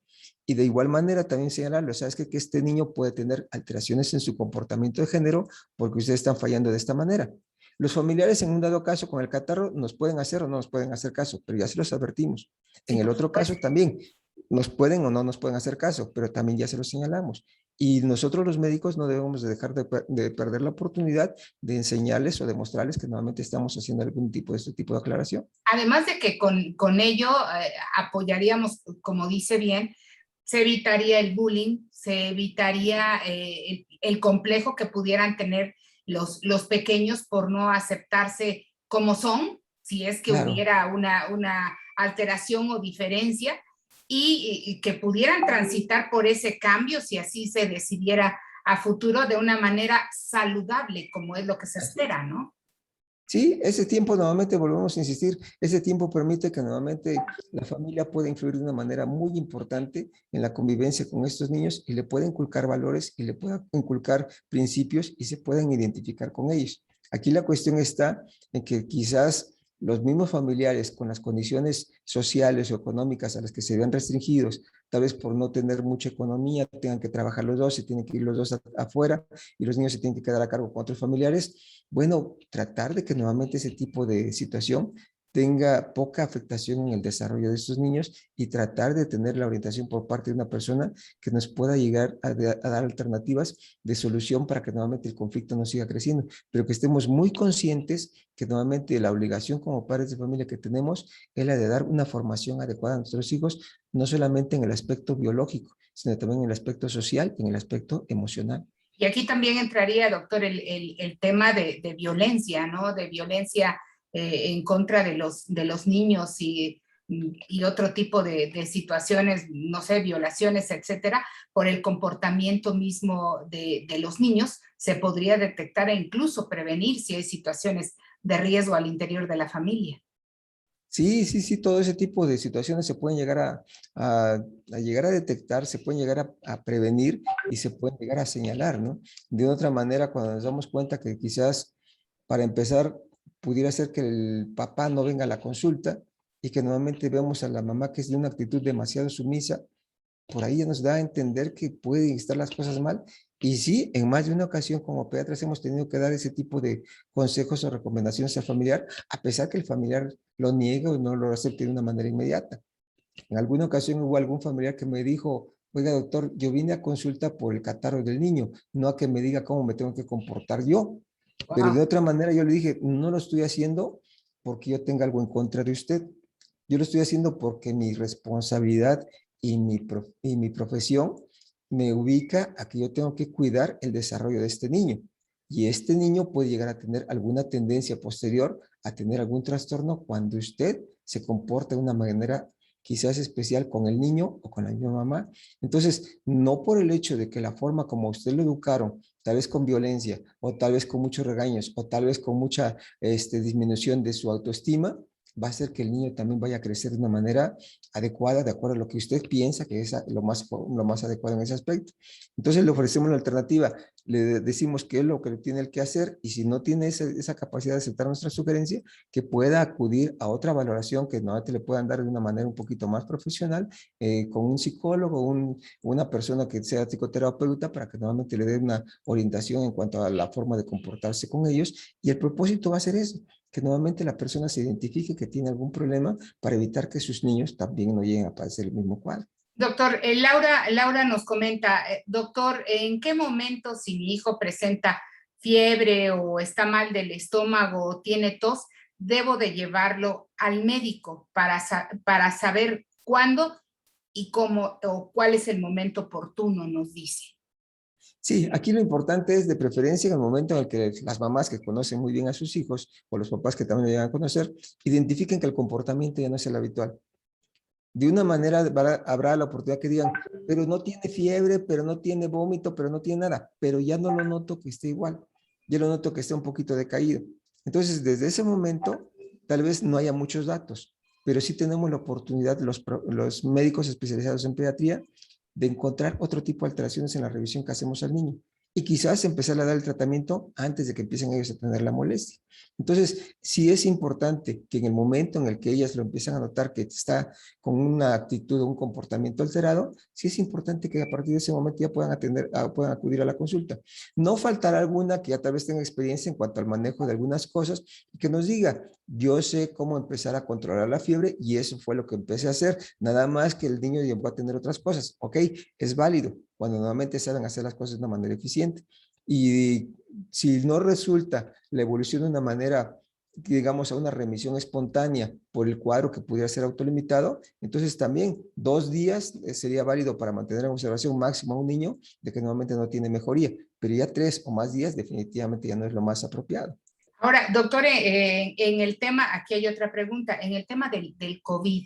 Y de igual manera también señalarlo, ¿sabes qué? Que este niño puede tener alteraciones en su comportamiento de género porque ustedes están fallando de esta manera. Los familiares en un dado caso con el catarro nos pueden hacer o no nos pueden hacer caso, pero ya se los advertimos. Sí, En el por otro caso supuesto. también, nos pueden o no nos pueden hacer caso, pero también ya se los señalamos. Y nosotros los médicos no debemos de dejar de perder la oportunidad de enseñarles o demostrarles que nuevamente estamos haciendo algún tipo de este tipo de aclaración. Además de que con ello apoyaríamos, como dice bien, se evitaría el bullying, se evitaría el complejo que pudieran tener los pequeños por no aceptarse como son, si es que Claro. hubiera una alteración o diferencia, y que pudieran transitar por ese cambio si así se decidiera a futuro de una manera saludable, como es lo que se espera, ¿no? Sí, ese tiempo nuevamente, volvemos a insistir, ese tiempo permite que nuevamente la familia pueda influir de una manera muy importante en la convivencia con estos niños y le pueda inculcar valores y le pueda inculcar principios y se puedan identificar con ellos. Aquí la cuestión está en que quizás los mismos familiares con las condiciones sociales o económicas a las que se ven restringidos, tal vez por no tener mucha economía, tengan que trabajar los dos, se tienen que ir los dos afuera y los niños se tienen que quedar a cargo con otros familiares. Bueno, tratar de que nuevamente ese tipo de situación tenga poca afectación en el desarrollo de estos niños y tratar de tener la orientación por parte de una persona que nos pueda llegar a dar alternativas de solución para que nuevamente el conflicto no siga creciendo, pero que estemos muy conscientes que nuevamente la obligación como padres de familia que tenemos es la de dar una formación adecuada a nuestros hijos, no solamente en el aspecto biológico, sino también en el aspecto social y en el aspecto emocional. Y aquí también entraría, doctor, el tema de violencia, ¿no? De violencia en contra de los niños y otro tipo de situaciones, no sé, violaciones, etcétera, por el comportamiento mismo de los niños, se podría detectar e incluso prevenir si hay situaciones de riesgo al interior de la familia. Sí, sí, sí, todo ese tipo de situaciones se pueden llegar a llegar a detectar, se pueden llegar a prevenir y se pueden llegar a señalar, ¿no? De otra manera, cuando nos damos cuenta que quizás, para empezar, pudiera ser que el papá no venga a la consulta y que nuevamente vemos a la mamá que es de una actitud demasiado sumisa, por ahí ya nos da a entender que pueden estar las cosas mal. Y sí, en más de una ocasión como pediatras hemos tenido que dar ese tipo de consejos o recomendaciones al familiar, a pesar que el familiar lo niegue o no lo acepte de una manera inmediata. En alguna ocasión hubo algún familiar que me dijo, oiga doctor, yo vine a consulta por el catarro del niño, no a que me diga cómo me tengo que comportar yo. Pero de Wow. otra manera yo le dije, no lo estoy haciendo porque yo tenga algo en contra de usted. Yo lo estoy haciendo porque mi responsabilidad y mi profesión me ubica a que yo tengo que cuidar el desarrollo de este niño. Y este niño puede llegar a tener alguna tendencia posterior a tener algún trastorno cuando usted se comporta de una manera quizás especial con el niño o con la misma mamá. Entonces, no por el hecho de que la forma como usted lo educaron, tal vez con violencia, o tal vez con muchos regaños, o tal vez con mucha disminución de su autoestima, va a hacer que el niño también vaya a crecer de una manera adecuada, de acuerdo a lo que usted piensa que es lo más adecuado en ese aspecto. Entonces le ofrecemos la alternativa, le decimos qué es lo que tiene el que hacer y si no tiene esa capacidad de aceptar nuestra sugerencia, que pueda acudir a otra valoración que normalmente le puedan dar de una manera un poquito más profesional, con un psicólogo, una persona que sea psicoterapeuta para que nuevamente le dé una orientación en cuanto a la forma de comportarse con ellos y el propósito va a ser eso, que nuevamente la persona se identifique que tiene algún problema para evitar que sus niños también no lleguen a padecer el mismo cuadro. Doctor, Laura nos comenta, doctor, ¿en qué momento si mi hijo presenta fiebre o está mal del estómago o tiene tos, debo de llevarlo al médico para saber cuándo y cómo o cuál es el momento oportuno, nos dice? Sí, aquí lo importante es de preferencia en el momento en el que las mamás que conocen muy bien a sus hijos o los papás que también lo llegan a conocer, identifiquen que el comportamiento ya no es el habitual. De una manera habrá la oportunidad que digan, pero no tiene fiebre, pero no tiene vómito, pero no tiene nada, pero ya no lo noto que esté igual, ya lo noto que esté un poquito decaído. Entonces, desde ese momento, tal vez no haya muchos datos, pero sí tenemos la oportunidad, los médicos especializados en pediatría, de encontrar otro tipo de alteraciones en la revisión que hacemos al niño y quizás empezar a dar el tratamiento antes de que empiecen ellos a tener la molestia. Entonces, sí es importante que en el momento en el que ellas lo empiezan a notar que está con una actitud o un comportamiento alterado, sí es importante que a partir de ese momento ya puedan acudir a la consulta. No faltará alguna que ya tal vez tenga experiencia en cuanto al manejo de algunas cosas y que nos diga, yo sé cómo empezar a controlar la fiebre y eso fue lo que empecé a hacer. Nada más que el niño llegó a tener otras cosas. Ok, es válido cuando nuevamente saben hacer las cosas de una manera eficiente. Y si no resulta la evolución de una manera, digamos, a una remisión espontánea por el cuadro que pudiera ser autolimitado, entonces también 2 días sería válido para mantener en observación máxima a un niño de que normalmente no tiene mejoría, pero ya 3 o más días definitivamente ya no es lo más apropiado. Ahora, doctor, en el tema, aquí hay otra pregunta, en el tema del COVID,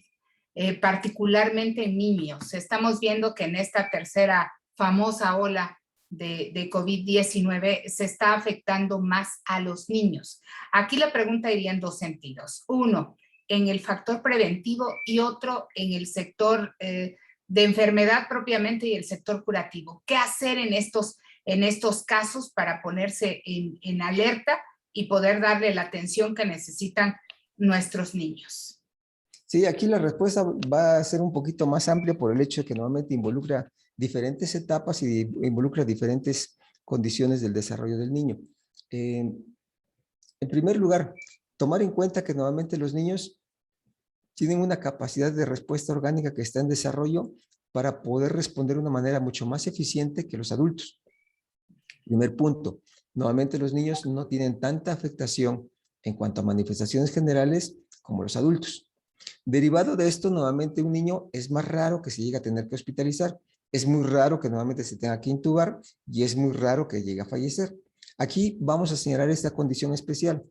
particularmente en niños, estamos viendo que en esta tercera famosa ola de COVID-19 se está afectando más a los niños. Aquí la pregunta iría en dos sentidos. Uno, en el factor preventivo y otro en el sector de enfermedad propiamente y el sector curativo. ¿Qué hacer en estos casos para ponerse en alerta y poder darle la atención que necesitan nuestros niños? Sí, aquí la respuesta va a ser un poquito más amplia por el hecho de que normalmente involucra diferentes etapas y involucra diferentes condiciones del desarrollo del niño. En primer lugar, tomar en cuenta que normalmente los niños tienen una capacidad de respuesta orgánica que está en desarrollo para poder responder de una manera mucho más eficiente que los adultos. Primer punto, normalmente los niños no tienen tanta afectación en cuanto a manifestaciones generales como los adultos. Derivado de esto, nuevamente un niño es más raro que se llegue a tener que hospitalizar. Es muy raro que nuevamente se tenga que intubar y es muy raro que llegue a fallecer. Aquí vamos a señalar esta condición especial.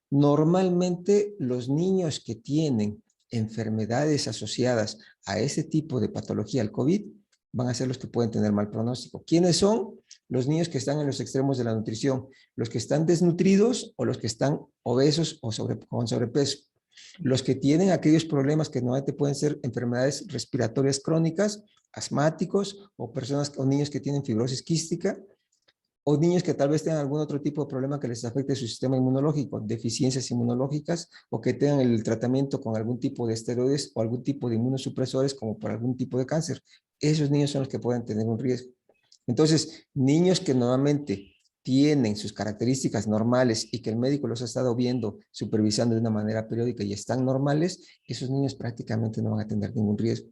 Normalmente los niños que tienen enfermedades asociadas a ese tipo de patología, al COVID, van a ser los que pueden tener mal pronóstico. ¿Quiénes son? Los niños que están en los extremos de la nutrición, los que están desnutridos o los que están obesos o con sobrepeso. Los que tienen aquellos problemas que normalmente pueden ser enfermedades respiratorias crónicas, asmáticos o personas o niños que tienen fibrosis quística o niños que tal vez tengan algún otro tipo de problema que les afecte su sistema inmunológico, deficiencias inmunológicas o que tengan el tratamiento con algún tipo de esteroides o algún tipo de inmunosupresores como por algún tipo de cáncer. Esos niños son los que pueden tener un riesgo. Entonces, niños que normalmente tienen sus características normales y que el médico los ha estado viendo, supervisando de una manera periódica y están normales, esos niños prácticamente no van a tener ningún riesgo.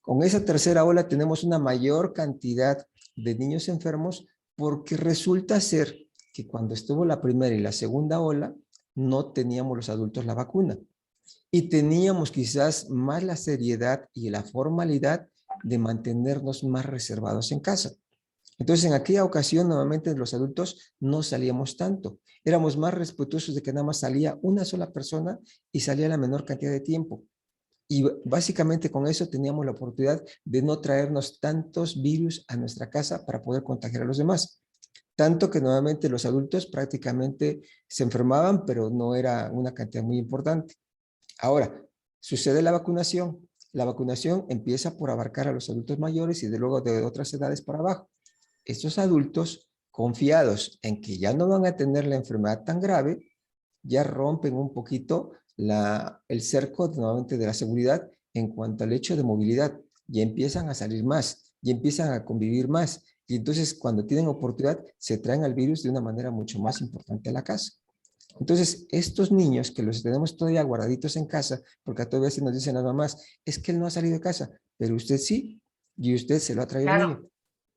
Con esa tercera ola tenemos una mayor cantidad de niños enfermos porque resulta ser que cuando estuvo la primera y la segunda ola, no teníamos los adultos la vacuna y teníamos quizás más la seriedad y la formalidad de mantenernos más reservados en casa. Entonces, en aquella ocasión, normalmente los adultos no salíamos tanto. Éramos más respetuosos de que nada más salía una sola persona y salía la menor cantidad de tiempo. Y básicamente con eso teníamos la oportunidad de no traernos tantos virus a nuestra casa para poder contagiar a los demás. Tanto que nuevamente los adultos prácticamente se enfermaban, pero no era una cantidad muy importante. Ahora, sucede la vacunación. La vacunación empieza por abarcar a los adultos mayores y de luego de otras edades para abajo. Estos adultos, confiados en que ya no van a tener la enfermedad tan grave, ya rompen un poquito el cerco nuevamente de la seguridad en cuanto al hecho de movilidad. Ya empiezan a salir más, ya empiezan a convivir más. Y entonces cuando tienen oportunidad se traen al virus de una manera mucho más importante a la casa. Entonces, estos niños que los tenemos todavía guardaditos en casa, porque todavía se nos dicen las mamás, es que él no ha salido de casa, pero usted sí, y usted se lo ha traído al Claro. niño.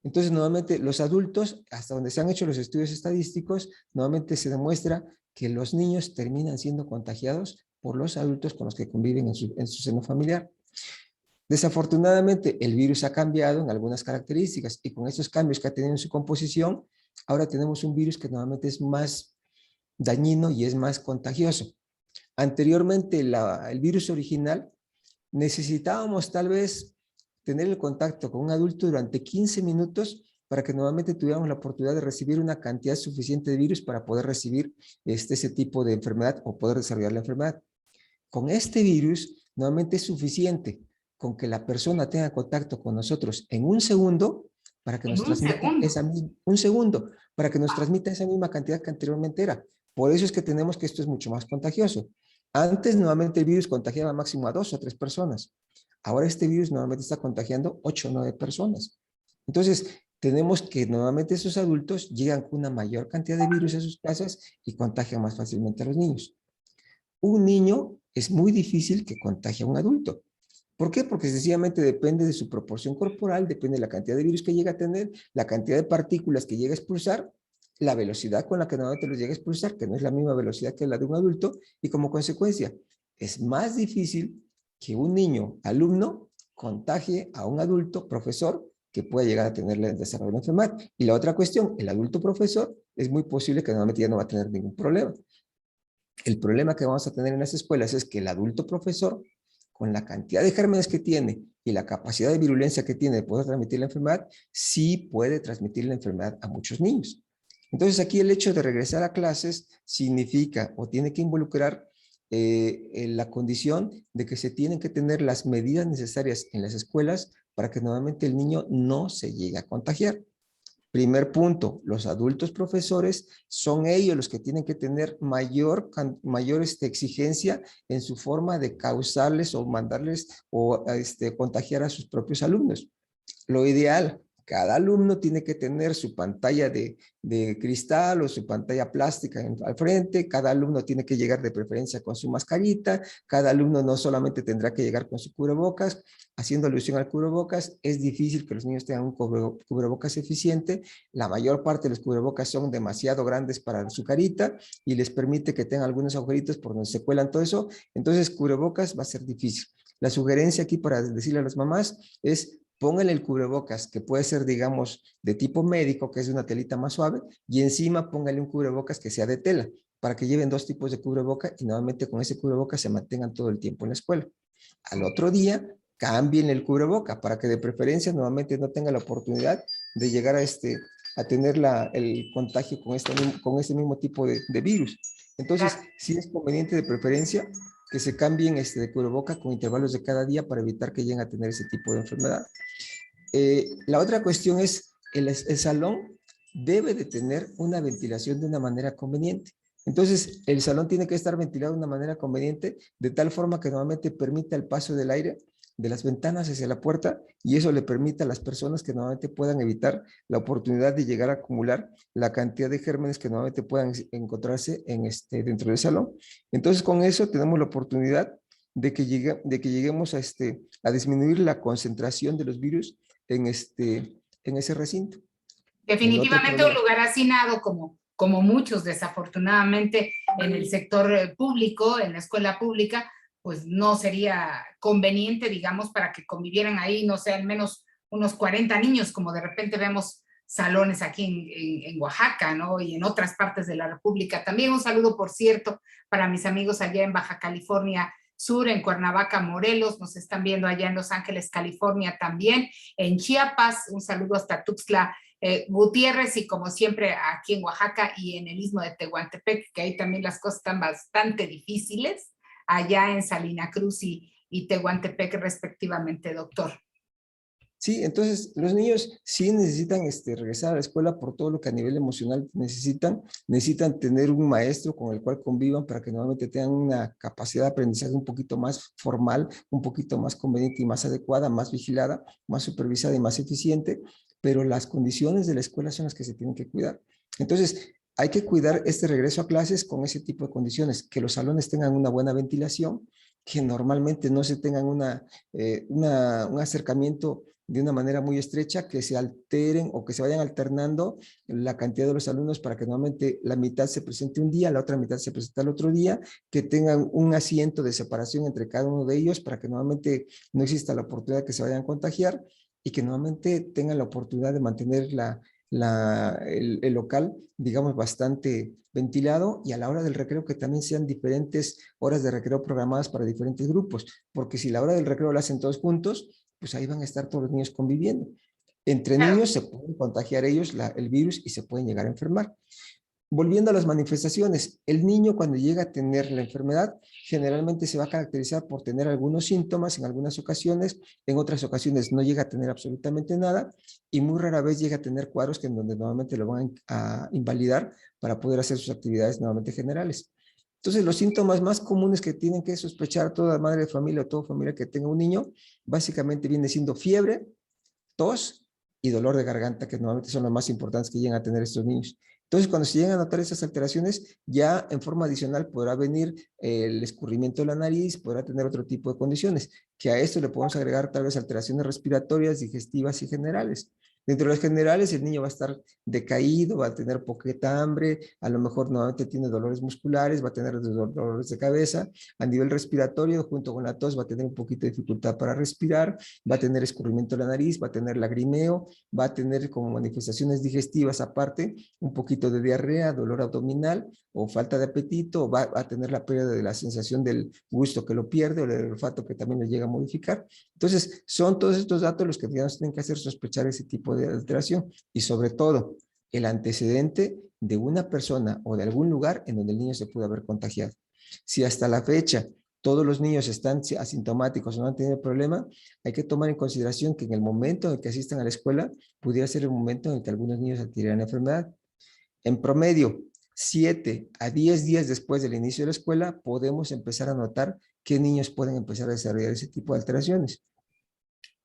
Entonces, nuevamente, los adultos, hasta donde se han hecho los estudios estadísticos, nuevamente se demuestra que los niños terminan siendo contagiados por los adultos con los que conviven en su seno familiar. Desafortunadamente, el virus ha cambiado en algunas características y con estos cambios que ha tenido en su composición, ahora tenemos un virus que normalmente es más dañino y es más contagioso. Anteriormente, el virus original, necesitábamos tal vez tener el contacto con un adulto durante 15 minutos para que nuevamente tuviéramos la oportunidad de recibir una cantidad suficiente de virus para poder recibir ese tipo de enfermedad o poder desarrollar la enfermedad. Con este virus, nuevamente es suficiente con que la persona tenga contacto con nosotros en un segundo para que En nos un transmita segundo. un segundo, para que nos transmita esa misma cantidad que anteriormente era. Por eso es que tenemos que esto es mucho más contagioso. Antes, nuevamente, el virus contagiaba máximo a 2 o 3 personas. Ahora este virus nuevamente está contagiando 8 o 9 personas. Entonces, tenemos que nuevamente esos adultos llegan con una mayor cantidad de virus a sus casas y contagian más fácilmente a los niños. Un niño es muy difícil que contagie a un adulto. ¿Por qué? Porque sencillamente depende de su proporción corporal, depende de la cantidad de virus que llega a tener, la cantidad de partículas que llega a expulsar, la velocidad con la que normalmente los llega a expulsar, que no es la misma velocidad que la de un adulto, y como consecuencia, es más difícil que un niño, alumno, contagie a un adulto, profesor, que pueda llegar a tener el desarrollo de la enfermedad. Y la otra cuestión, el adulto profesor, es muy posible que normalmente ya no va a tener ningún problema. El problema que vamos a tener en las escuelas es que el adulto profesor, con la cantidad de gérmenes que tiene y la capacidad de virulencia que tiene de poder transmitir la enfermedad, sí puede transmitir la enfermedad a muchos niños. Entonces aquí el hecho de regresar a clases significa o tiene que involucrar en la condición de que se tienen que tener las medidas necesarias en las escuelas para que nuevamente el niño no se llegue a contagiar. Primer punto, los adultos profesores son ellos los que tienen que tener mayor exigencia en su forma de causarles o mandarles o contagiar a sus propios alumnos. Lo ideal, cada alumno tiene que tener su pantalla de cristal o su pantalla plástica al frente, cada alumno tiene que llegar de preferencia con su mascarita, cada alumno no solamente tendrá que llegar con su cubrebocas. Haciendo alusión al cubrebocas, es difícil que los niños tengan un cubrebocas eficiente. La mayor parte de los cubrebocas son demasiado grandes para su carita y les permite que tengan algunos agujeritos por donde se cuelan todo eso. Entonces, cubrebocas va a ser difícil. La sugerencia aquí para decirle a las mamás es: pónganle el cubrebocas, que puede ser, digamos, de tipo médico, que es de una telita más suave, y encima pónganle un cubrebocas que sea de tela, para que lleven dos tipos de cubrebocas y nuevamente con ese cubrebocas se mantengan todo el tiempo en la escuela. Al otro día, cambien el cubreboca para que de preferencia nuevamente no tenga la oportunidad de llegar a tener el contagio con este mismo tipo de virus. Entonces, sí es conveniente de preferencia que se cambien de cubreboca con intervalos de cada día para evitar que lleguen a tener ese tipo de enfermedad. La otra cuestión es, el salón debe de tener una ventilación de una manera conveniente. Entonces, el salón tiene que estar ventilado de una manera conveniente, de tal forma que normalmente permita el paso del aire de las ventanas hacia la puerta, y eso le permite a las personas que normalmente puedan evitar la oportunidad de llegar a acumular la cantidad de gérmenes que normalmente puedan encontrarse dentro del salón. Entonces, con eso tenemos la oportunidad de que lleguemos a disminuir la concentración de los virus en ese recinto. Definitivamente un lugar hacinado como muchos desafortunadamente en el sector público, en la escuela pública, pues no sería conveniente, digamos, para que convivieran ahí, no sé, al menos unos 40 niños, como de repente vemos salones aquí en Oaxaca, ¿no? Y en otras partes de la República. También un saludo, por cierto, para mis amigos allá en Baja California Sur, en Cuernavaca, Morelos, nos están viendo allá en Los Ángeles, California también, en Chiapas, un saludo hasta Tuxtla Gutiérrez, y como siempre aquí en Oaxaca y en el istmo de Tehuantepec, que ahí también las cosas están bastante difíciles, allá en Salina Cruz y Tehuantepec respectivamente, doctor. Sí, entonces los niños sí necesitan regresar a la escuela por todo lo que a nivel emocional necesitan tener un maestro con el cual convivan para que nuevamente tengan una capacidad de aprendizaje un poquito más formal, un poquito más conveniente y más adecuada, más vigilada, más supervisada y más eficiente, pero las condiciones de la escuela son las que se tienen que cuidar. Entonces, hay que cuidar este regreso a clases con ese tipo de condiciones, que los salones tengan una buena ventilación, que normalmente no se tengan un acercamiento de una manera muy estrecha, que se alteren o que se vayan alternando la cantidad de los alumnos para que normalmente la mitad se presente un día, la otra mitad se presente al otro día, que tengan un asiento de separación entre cada uno de ellos para que normalmente no exista la oportunidad de que se vayan a contagiar y que normalmente tengan la oportunidad de mantener el local, digamos, bastante ventilado, y a la hora del recreo que también sean diferentes horas de recreo programadas para diferentes grupos, porque si la hora del recreo la hacen todos juntos, pues ahí van a estar todos los niños conviviendo. Entre niños se pueden contagiar ellos el virus y se pueden llegar a enfermar. Volviendo a las manifestaciones, el niño cuando llega a tener la enfermedad generalmente se va a caracterizar por tener algunos síntomas en algunas ocasiones, en otras ocasiones no llega a tener absolutamente nada y muy rara vez llega a tener cuadros en donde nuevamente lo van a invalidar para poder hacer sus actividades nuevamente generales. Entonces, los síntomas más comunes que tienen que sospechar toda madre de familia o toda familia que tenga un niño, básicamente viene siendo fiebre, tos, y dolor de garganta, que normalmente son los más importantes que llegan a tener estos niños. Entonces, cuando se llegan a notar esas alteraciones, ya en forma adicional podrá venir el escurrimiento de la nariz, podrá tener otro tipo de condiciones, que a esto le podemos agregar tal vez alteraciones respiratorias, digestivas y generales. Dentro de las generales, el niño va a estar decaído, va a tener poquita hambre, a lo mejor nuevamente tiene dolores musculares, va a tener dolores de cabeza. A nivel respiratorio, junto con la tos, va a tener un poquito de dificultad para respirar, va a tener escurrimiento de la nariz, va a tener lagrimeo, va a tener como manifestaciones digestivas aparte, un poquito de diarrea, dolor abdominal o falta de apetito, o va a tener la pérdida de la sensación del gusto que lo pierde o del olfato que también lo llega a modificar. Entonces, son todos estos datos los que nos tienen que hacer sospechar ese tipo de alteración y sobre todo el antecedente de una persona o de algún lugar en donde el niño se pudo haber contagiado. Si hasta la fecha todos los niños están asintomáticos o no han tenido problema, hay que tomar en consideración que en el momento en el que asistan a la escuela, pudiera ser el momento en el que algunos niños adquirieran la enfermedad. En promedio, 7 a 10 días después del inicio de la escuela, podemos empezar a notar qué niños pueden empezar a desarrollar ese tipo de alteraciones.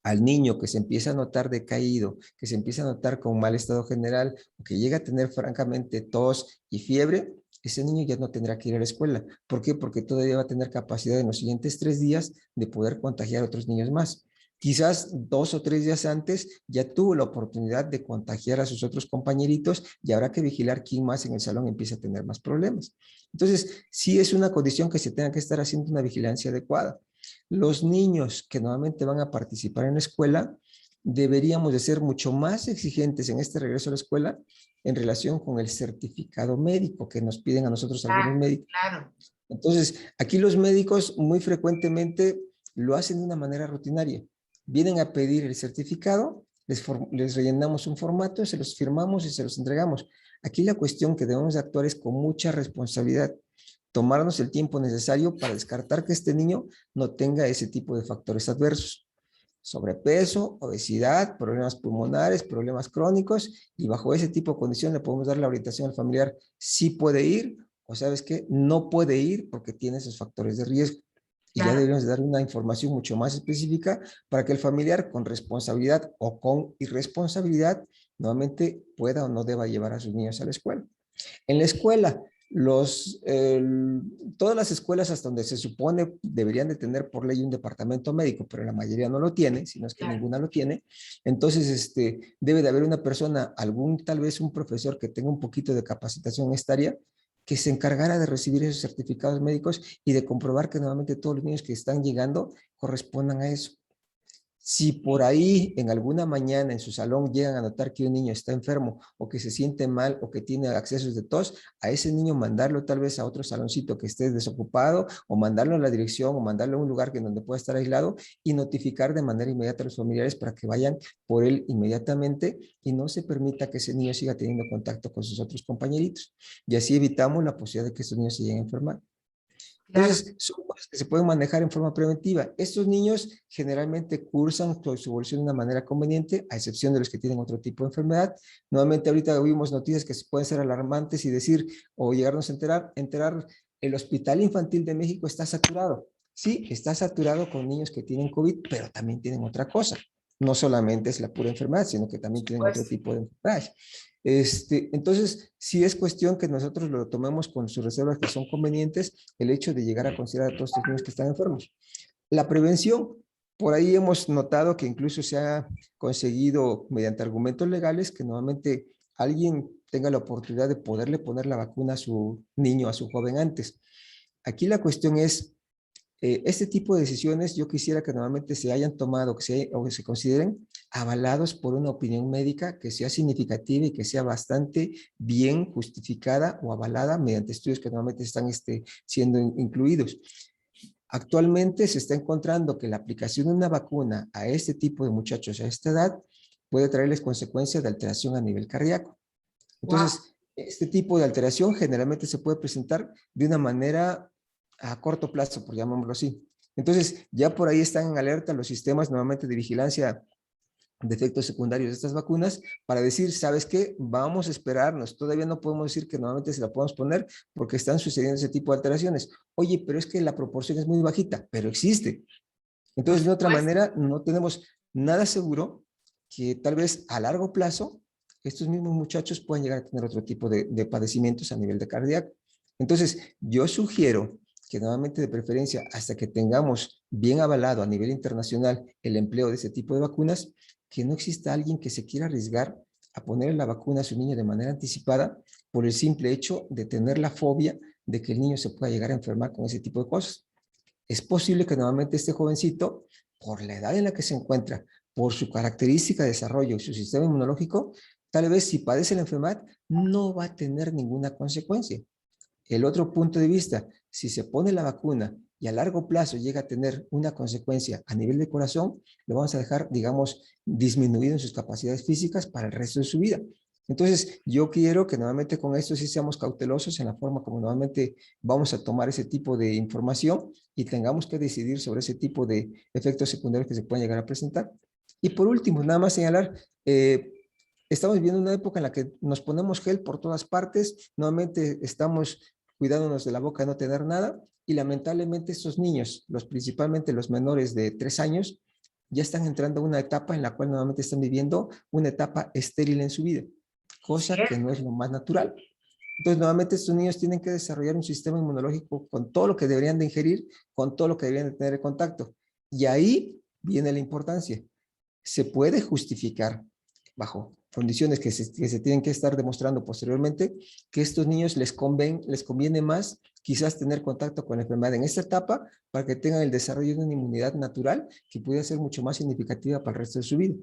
Al niño que se empieza a notar decaído, que se empieza a notar con mal estado general, o que llega a tener francamente tos y fiebre, ese niño ya no tendrá que ir a la escuela. ¿Por qué? Porque todavía va a tener capacidad en los siguientes 3 días de poder contagiar a otros niños más. Quizás 2 o 3 días antes ya tuvo la oportunidad de contagiar a sus otros compañeritos y habrá que vigilar quién más en el salón empieza a tener más problemas. Entonces, sí es una condición que se tenga que estar haciendo una vigilancia adecuada. Los niños que normalmente van a participar en la escuela, deberíamos de ser mucho más exigentes en este regreso a la escuela en relación con el certificado médico que nos piden a nosotros algunos médicos. Claro. Entonces, aquí los médicos muy frecuentemente lo hacen de una manera rutinaria. Vienen a pedir el certificado, les rellenamos un formato, se los firmamos y se los entregamos. Aquí la cuestión que debemos de actuar es con mucha responsabilidad, tomarnos el tiempo necesario para descartar que este niño no tenga ese tipo de factores adversos. Sobrepeso, obesidad, problemas pulmonares, problemas crónicos, y bajo ese tipo de condición le podemos dar la orientación al familiar si puede ir o sabes qué, no puede ir porque tiene esos factores de riesgo. Y ya deberíamos dar una información mucho más específica para que el familiar con responsabilidad o con irresponsabilidad nuevamente pueda o no deba llevar a sus niños a la escuela. En la escuela, todas las escuelas hasta donde se supone deberían de tener por ley un departamento médico, pero la mayoría no lo tiene, sino es que ninguna lo tiene. Entonces, debe de haber una persona, tal vez un profesor que tenga un poquito de capacitación en esta área, que se encargara de recibir esos certificados médicos y de comprobar que nuevamente todos los niños que están llegando correspondan a eso. Si por ahí en alguna mañana en su salón llegan a notar que un niño está enfermo o que se siente mal o que tiene accesos de tos, a ese niño mandarlo tal vez a otro saloncito que esté desocupado o mandarlo a la dirección o mandarlo a un lugar donde pueda estar aislado y notificar de manera inmediata a los familiares para que vayan por él inmediatamente y no se permita que ese niño siga teniendo contacto con sus otros compañeritos. Y así evitamos la posibilidad de que estos niños se lleguen a enfermar. Entonces, son cosas que se pueden manejar en forma preventiva. Estos niños generalmente cursan su evolución de una manera conveniente, a excepción de los que tienen otro tipo de enfermedad. Nuevamente, ahorita vimos noticias que pueden ser alarmantes y decir, o llegarnos a enterar, el Hospital Infantil de México está saturado. Sí, está saturado con niños que tienen COVID, pero también tienen otra cosa. No solamente es la pura enfermedad, sino que también tienen otro tipo de enfermedades. Entonces, sí es cuestión que nosotros lo tomemos con sus reservas que son convenientes, el hecho de llegar a considerar a todos estos niños que están enfermos. La prevención, por ahí hemos notado que incluso se ha conseguido mediante argumentos legales que normalmente alguien tenga la oportunidad de poderle poner la vacuna a su niño, a su joven antes. Aquí la cuestión es, este tipo de decisiones yo quisiera que normalmente se hayan tomado o que se consideren avalados por una opinión médica que sea significativa y que sea bastante bien justificada o avalada mediante estudios que normalmente están siendo incluidos. Actualmente se está encontrando que la aplicación de una vacuna a este tipo de muchachos a esta edad puede traerles consecuencias de alteración a nivel cardíaco. Entonces, este tipo de alteración generalmente se puede presentar de una manera a corto plazo, por llamémoslo así. Entonces, ya por ahí están en alerta los sistemas nuevamente de vigilancia de efectos secundarios de estas vacunas para decir, ¿sabes qué? Vamos a esperarnos. Todavía no podemos decir que nuevamente se la podemos poner porque están sucediendo ese tipo de alteraciones. Oye, pero es que la proporción es muy bajita, pero existe. Entonces, de otra manera, no tenemos nada seguro que tal vez a largo plazo estos mismos muchachos puedan llegar a tener otro tipo de padecimientos a nivel de cardíaco. Entonces, yo sugiero que nuevamente de preferencia, hasta que tengamos bien avalado a nivel internacional el empleo de ese tipo de vacunas, que no exista alguien que se quiera arriesgar a ponerle la vacuna a su niño de manera anticipada por el simple hecho de tener la fobia de que el niño se pueda llegar a enfermar con ese tipo de cosas. Es posible que nuevamente este jovencito, por la edad en la que se encuentra, por su característica de desarrollo y su sistema inmunológico, tal vez si padece la enfermedad no va a tener ninguna consecuencia. El otro punto de vista, si se pone la vacuna y a largo plazo llega a tener una consecuencia a nivel de corazón, lo vamos a dejar, digamos, disminuido en sus capacidades físicas para el resto de su vida. Entonces, yo quiero que nuevamente con esto sí seamos cautelosos en la forma como nuevamente vamos a tomar ese tipo de información y tengamos que decidir sobre ese tipo de efectos secundarios que se pueden llegar a presentar. Y por último, nada más señalar, estamos viviendo una época en la que nos ponemos gel por todas partes, nuevamente estamos cuidándonos de la boca de no tener nada, y lamentablemente estos niños, principalmente los menores de 3 años, ya están entrando a una etapa en la cual nuevamente están viviendo una etapa estéril en su vida, cosa que no es lo más natural. Entonces, nuevamente estos niños tienen que desarrollar un sistema inmunológico con todo lo que deberían de ingerir, con todo lo que deberían de tener en contacto. Y ahí viene la importancia. Se puede justificar bajo condiciones que se tienen que estar demostrando posteriormente, que a estos niños les conviene más quizás tener contacto con la enfermedad en esta etapa para que tengan el desarrollo de una inmunidad natural que pueda ser mucho más significativa para el resto de su vida.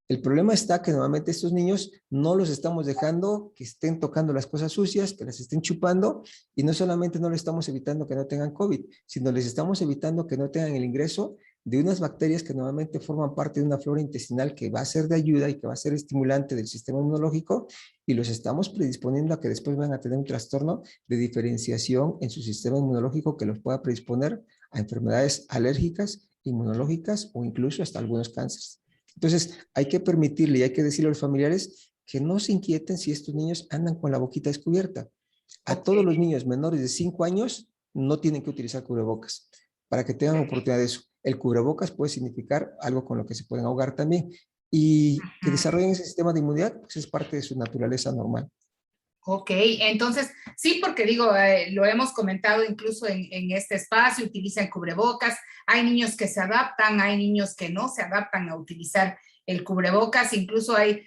El problema está que normalmente estos niños no los estamos dejando que estén tocando las cosas sucias, que las estén chupando, y no solamente no les estamos evitando que no tengan COVID, sino les estamos evitando que no tengan el ingreso de unas bacterias que normalmente forman parte de una flora intestinal que va a ser de ayuda y que va a ser estimulante del sistema inmunológico, y los estamos predisponiendo a que después van a tener un trastorno de diferenciación en su sistema inmunológico que los pueda predisponer a enfermedades alérgicas, inmunológicas o incluso hasta algunos cánceres. Entonces, hay que permitirle y hay que decirle a los familiares que no se inquieten si estos niños andan con la boquita descubierta. A todos los niños menores de 5 años no tienen que utilizar cubrebocas para que tengan oportunidad de eso. El cubrebocas puede significar algo con lo que se pueden ahogar también. Y que desarrollen ese sistema de inmunidad, pues es parte de su naturaleza normal. Ok, entonces, sí, porque digo, lo hemos comentado incluso en este espacio, utilizan cubrebocas, hay niños que se adaptan, hay niños que no se adaptan a utilizar el cubrebocas, incluso hay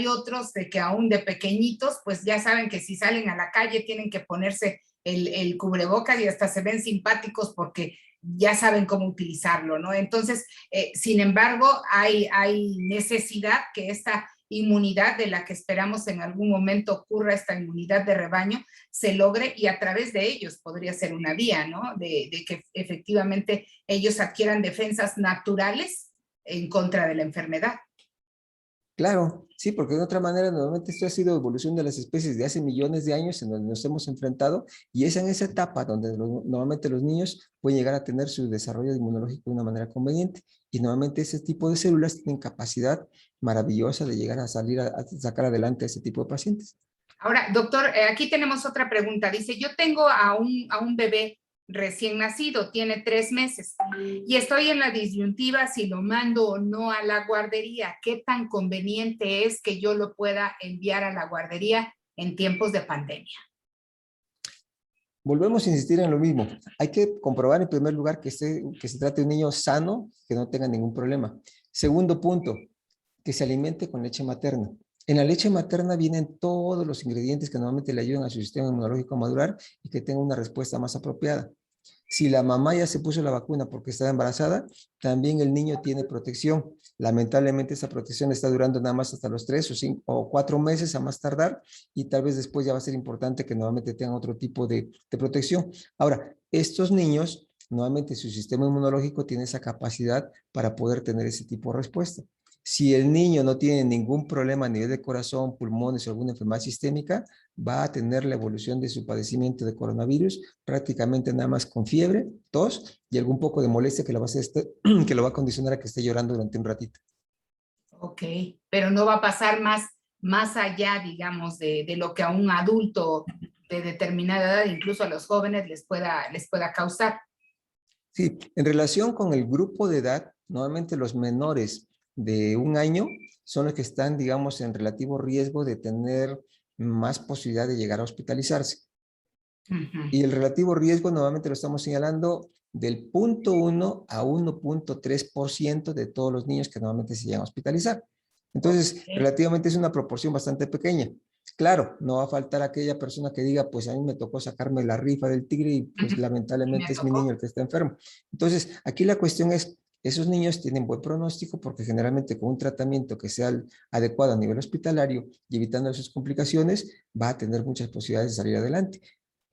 otros de que aún de pequeñitos, pues ya saben que si salen a la calle tienen que ponerse el cubrebocas y hasta se ven simpáticos porque ya saben cómo utilizarlo, ¿no? Entonces, sin embargo, hay necesidad que esta inmunidad de la que esperamos en algún momento ocurra, esta inmunidad de rebaño, se logre y a través de ellos podría ser una vía, ¿no? De que efectivamente ellos adquieran defensas naturales en contra de la enfermedad. Claro, sí, porque de otra manera normalmente esto ha sido evolución de las especies de hace millones de años en donde nos hemos enfrentado, y es en esa etapa donde normalmente los niños pueden llegar a tener su desarrollo inmunológico de una manera conveniente, y normalmente ese tipo de células tienen capacidad maravillosa de llegar a salir a sacar adelante a ese tipo de pacientes. Ahora, doctor, aquí tenemos otra pregunta. Dice, yo tengo a un bebé recién nacido, tiene 3 meses, y estoy en la disyuntiva si lo mando o no a la guardería. ¿Qué tan conveniente es que yo lo pueda enviar a la guardería en tiempos de pandemia? Volvemos a insistir en lo mismo. Hay que comprobar en primer lugar que se trate de un niño sano, que no tenga ningún problema. Segundo punto, que se alimente con leche materna. En la leche materna vienen todos los ingredientes que normalmente le ayudan a su sistema inmunológico a madurar y que tenga una respuesta más apropiada. Si la mamá ya se puso la vacuna porque está embarazada, también el niño tiene protección. Lamentablemente esa protección está durando nada más hasta los 3 o 4 meses a más tardar, y tal vez después ya va a ser importante que nuevamente tengan otro tipo de protección. Ahora, estos niños, nuevamente su sistema inmunológico tiene esa capacidad para poder tener ese tipo de respuesta. Si el niño no tiene ningún problema a nivel de corazón, pulmones o alguna enfermedad sistémica, va a tener la evolución de su padecimiento de coronavirus prácticamente nada más con fiebre, tos y algún poco de molestia que lo va a hacer que lo va a condicionar a que esté llorando durante un ratito. Ok, pero no va a pasar más allá, digamos, de lo que a un adulto de determinada edad, incluso a los jóvenes, les pueda causar. Sí, en relación con el grupo de edad, normalmente los menores de 1 año son los que están, digamos, en relativo riesgo de tener más posibilidad de llegar a hospitalizarse. Y el relativo riesgo normalmente lo estamos señalando del 0,1 a 1,3% de todos los niños que normalmente se llegan a hospitalizar. Entonces, relativamente es una proporción bastante pequeña. Claro, no va a faltar aquella persona que diga, pues a mí me tocó sacarme la rifa del tigre y pues lamentablemente es mi niño el que está enfermo. Entonces, aquí la cuestión es, esos niños tienen buen pronóstico porque generalmente con un tratamiento que sea adecuado a nivel hospitalario y evitando sus complicaciones, va a tener muchas posibilidades de salir adelante.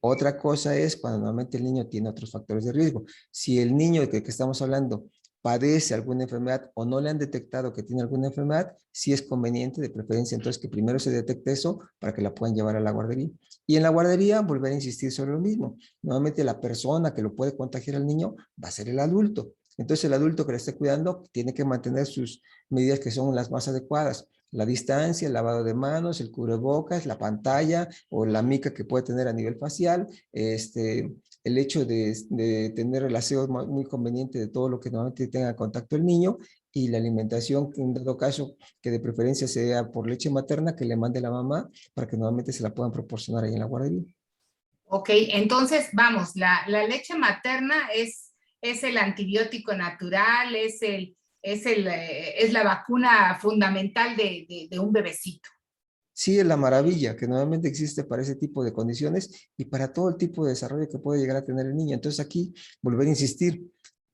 Otra cosa es cuando normalmente el niño tiene otros factores de riesgo. Si el niño del que estamos hablando padece alguna enfermedad o no le han detectado que tiene alguna enfermedad, sí es conveniente de preferencia entonces que primero se detecte eso para que la puedan llevar a la guardería. Y en la guardería volver a insistir sobre lo mismo. Normalmente la persona que lo puede contagiar al niño va a ser el adulto. Entonces el adulto que le esté cuidando tiene que mantener sus medidas que son las más adecuadas. La distancia, el lavado de manos, el cubrebocas, la pantalla o la mica que puede tener a nivel facial, el hecho de tener el aseo muy conveniente de todo lo que normalmente tenga contacto el niño y la alimentación, en dado caso que de preferencia sea por leche materna que le mande la mamá para que normalmente se la puedan proporcionar ahí en la guardería. Ok, entonces vamos, la leche materna es el antibiótico natural, es la vacuna fundamental de un bebecito. Sí, es la maravilla que normalmente existe para ese tipo de condiciones y para todo el tipo de desarrollo que puede llegar a tener el niño. Entonces aquí, volver a insistir,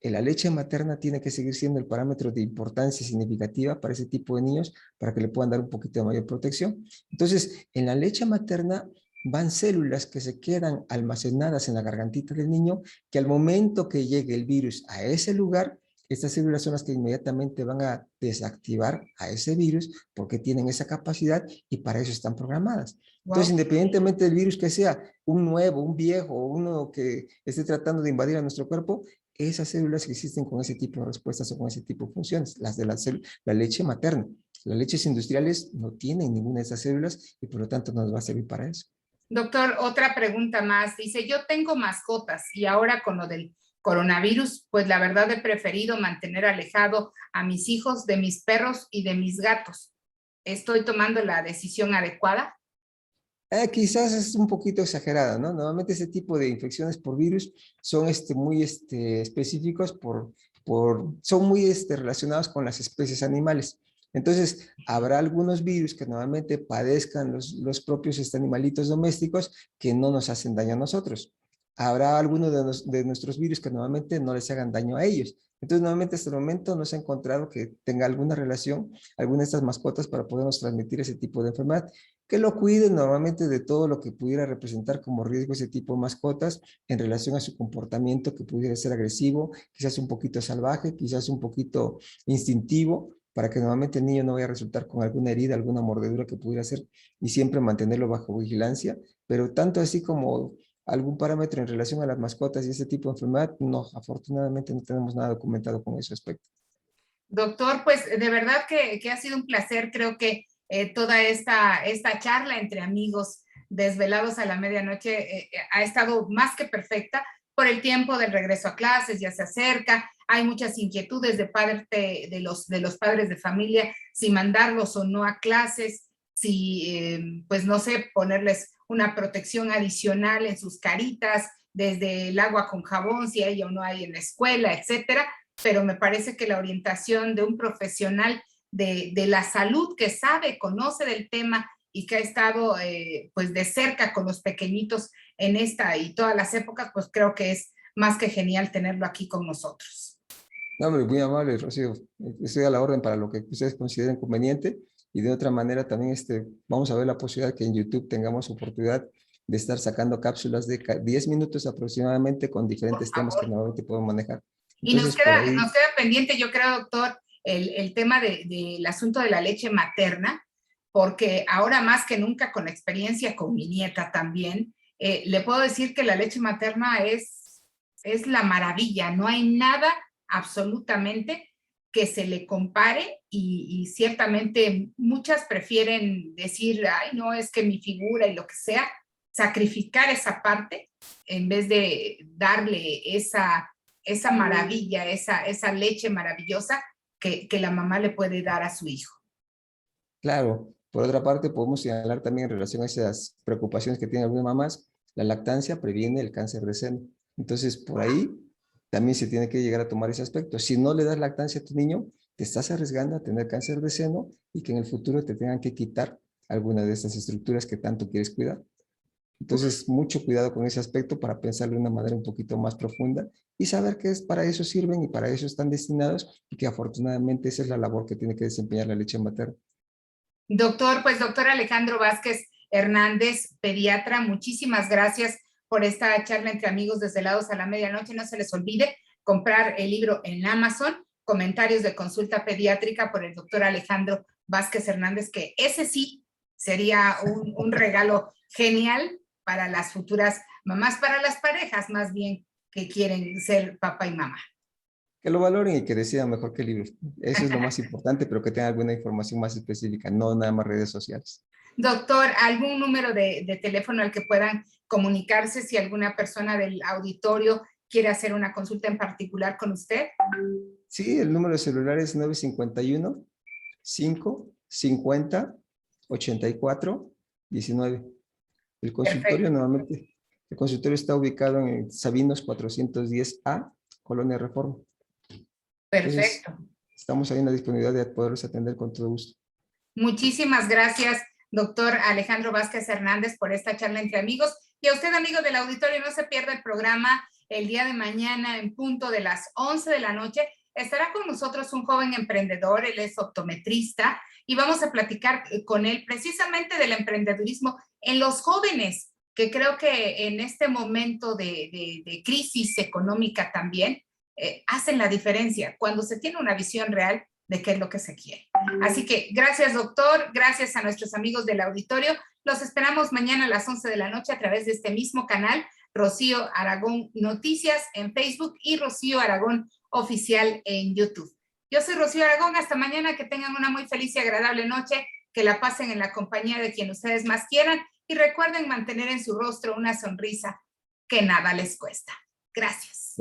la leche materna tiene que seguir siendo el parámetro de importancia significativa para ese tipo de niños, para que le puedan dar un poquito de mayor protección. Entonces, en la leche materna van células que se quedan almacenadas en la gargantita del niño, que al momento que llegue el virus a ese lugar, estas células son las que inmediatamente van a desactivar a ese virus porque tienen esa capacidad y para eso están programadas. Entonces, Wow. independientemente del virus que sea, un nuevo, un viejo, uno que esté tratando de invadir a nuestro cuerpo, esas células que existen con ese tipo de respuestas o con ese tipo de funciones, las de la leche materna. Las leches industriales no tienen ninguna de esas células y por lo tanto no nos va a servir para eso. Doctor, otra pregunta más. Dice, yo tengo mascotas y ahora con lo del coronavirus, pues la verdad he preferido mantener alejado a mis hijos de mis perros y de mis gatos. ¿Estoy tomando la decisión adecuada? Quizás es un poquito exagerada, ¿no? Normalmente ese tipo de infecciones por virus son muy específicos son muy relacionados con las especies animales. Entonces, habrá algunos virus que normalmente padezcan los propios animalitos domésticos que no nos hacen daño a nosotros. Habrá algunos de nuestros virus que normalmente no les hagan daño a ellos. Entonces, normalmente hasta el momento no se ha encontrado que tenga alguna relación, alguna de estas mascotas para podernos transmitir ese tipo de enfermedad que lo cuiden normalmente de todo lo que pudiera representar como riesgo ese tipo de mascotas en relación a su comportamiento que pudiera ser agresivo, quizás un poquito salvaje, quizás un poquito instintivo, para que normalmente el niño no vaya a resultar con alguna herida, alguna mordedura que pudiera ser y siempre mantenerlo bajo vigilancia, pero tanto así como algún parámetro en relación a las mascotas y ese tipo de enfermedad, no, afortunadamente no tenemos nada documentado con ese aspecto. Doctor, pues de verdad que ha sido un placer. Creo que toda esta charla entre amigos desvelados a la medianoche ha estado más que perfecta por el tiempo del regreso a clases, ya se acerca, hay muchas inquietudes de parte de los padres de familia, si mandarlos o no a clases, si, pues no sé, ponerles una protección adicional en sus caritas, desde el agua con jabón, si hay o no hay en la escuela, etcétera, pero me parece que la orientación de un profesional de la salud que sabe, conoce del tema y que ha estado pues de cerca con los pequeñitos en esta y todas las épocas, pues creo que es más que genial tenerlo aquí con nosotros. No, hombre, muy amable, Rocío. Estoy a la orden para lo que ustedes consideren conveniente y de otra manera también vamos a ver la posibilidad que en YouTube tengamos oportunidad de estar sacando cápsulas de 10 minutos aproximadamente con Por diferentes temas que favor. normalmente podemos manejar. Y Entonces, por nos ahí, queda pendiente, yo creo, doctor, el tema del asunto de la leche materna, porque ahora más que nunca con la experiencia con mi nieta también, le puedo decir que la leche materna es la maravilla, no hay nada absolutamente que se le compare y ciertamente muchas prefieren decir, ay, no, es que mi figura y lo que sea, sacrificar esa parte en vez de darle esa maravilla, esa leche maravillosa que la mamá le puede dar a su hijo. Claro, por otra parte podemos señalar también en relación a esas preocupaciones que tienen algunas mamás, la lactancia previene el cáncer de seno. Entonces, por ahí también se tiene que llegar a tomar ese aspecto. Si no le das lactancia a tu niño, te estás arriesgando a tener cáncer de seno y que en el futuro te tengan que quitar alguna de estas estructuras que tanto quieres cuidar. Entonces, mucho cuidado con ese aspecto para pensarlo de una manera un poquito más profunda y saber que es para eso sirven y para eso están destinados y que afortunadamente esa es la labor que tiene que desempeñar la leche materna. Doctor, pues doctor Alejandro Vázquez Hernández, pediatra, muchísimas gracias por esta charla entre amigos desde Lados a la Medianoche. No se les olvide comprar el libro en Amazon, Comentarios de Consulta Pediátrica por el doctor Alejandro Vázquez Hernández, que ese sí sería un regalo genial para las futuras mamás, para las parejas más bien que quieren ser papá y mamá. Que lo valoren y que decidan mejor qué libro. Eso es lo más importante, pero que tengan alguna información más específica, no nada más redes sociales. Doctor, ¿algún número de teléfono al que puedan comunicarse si alguna persona del auditorio quiere hacer una consulta en particular con usted? Sí, el número de celular es 951-550-84-19. El consultorio Perfecto, nuevamente, el consultorio está ubicado en Sabinos 410A, Colonia Reforma. Entonces, perfecto. estamos ahí en la disponibilidad de poderlos atender con todo gusto. Muchísimas gracias, doctor Alejandro Vázquez Hernández, por esta charla entre amigos. Y a usted, amigo del auditorio, no se pierda el programa el día de mañana en punto de las 11 de la noche. Estará con nosotros un joven emprendedor, él es optometrista, y vamos a platicar con él precisamente del emprendedurismo en los jóvenes, que creo que en este momento de crisis económica también hacen la diferencia cuando se tiene una visión real de qué es lo que se quiere. Así que gracias, doctor, gracias a nuestros amigos del auditorio. Los esperamos mañana a las 11 de la noche a través de este mismo canal, Rocío Aragón Noticias en Facebook y Rocío Aragón Oficial en YouTube. Yo soy Rocío Aragón, hasta mañana, que tengan una muy feliz y agradable noche, que la pasen en la compañía de quien ustedes más quieran y recuerden mantener en su rostro una sonrisa que nada les cuesta. Gracias.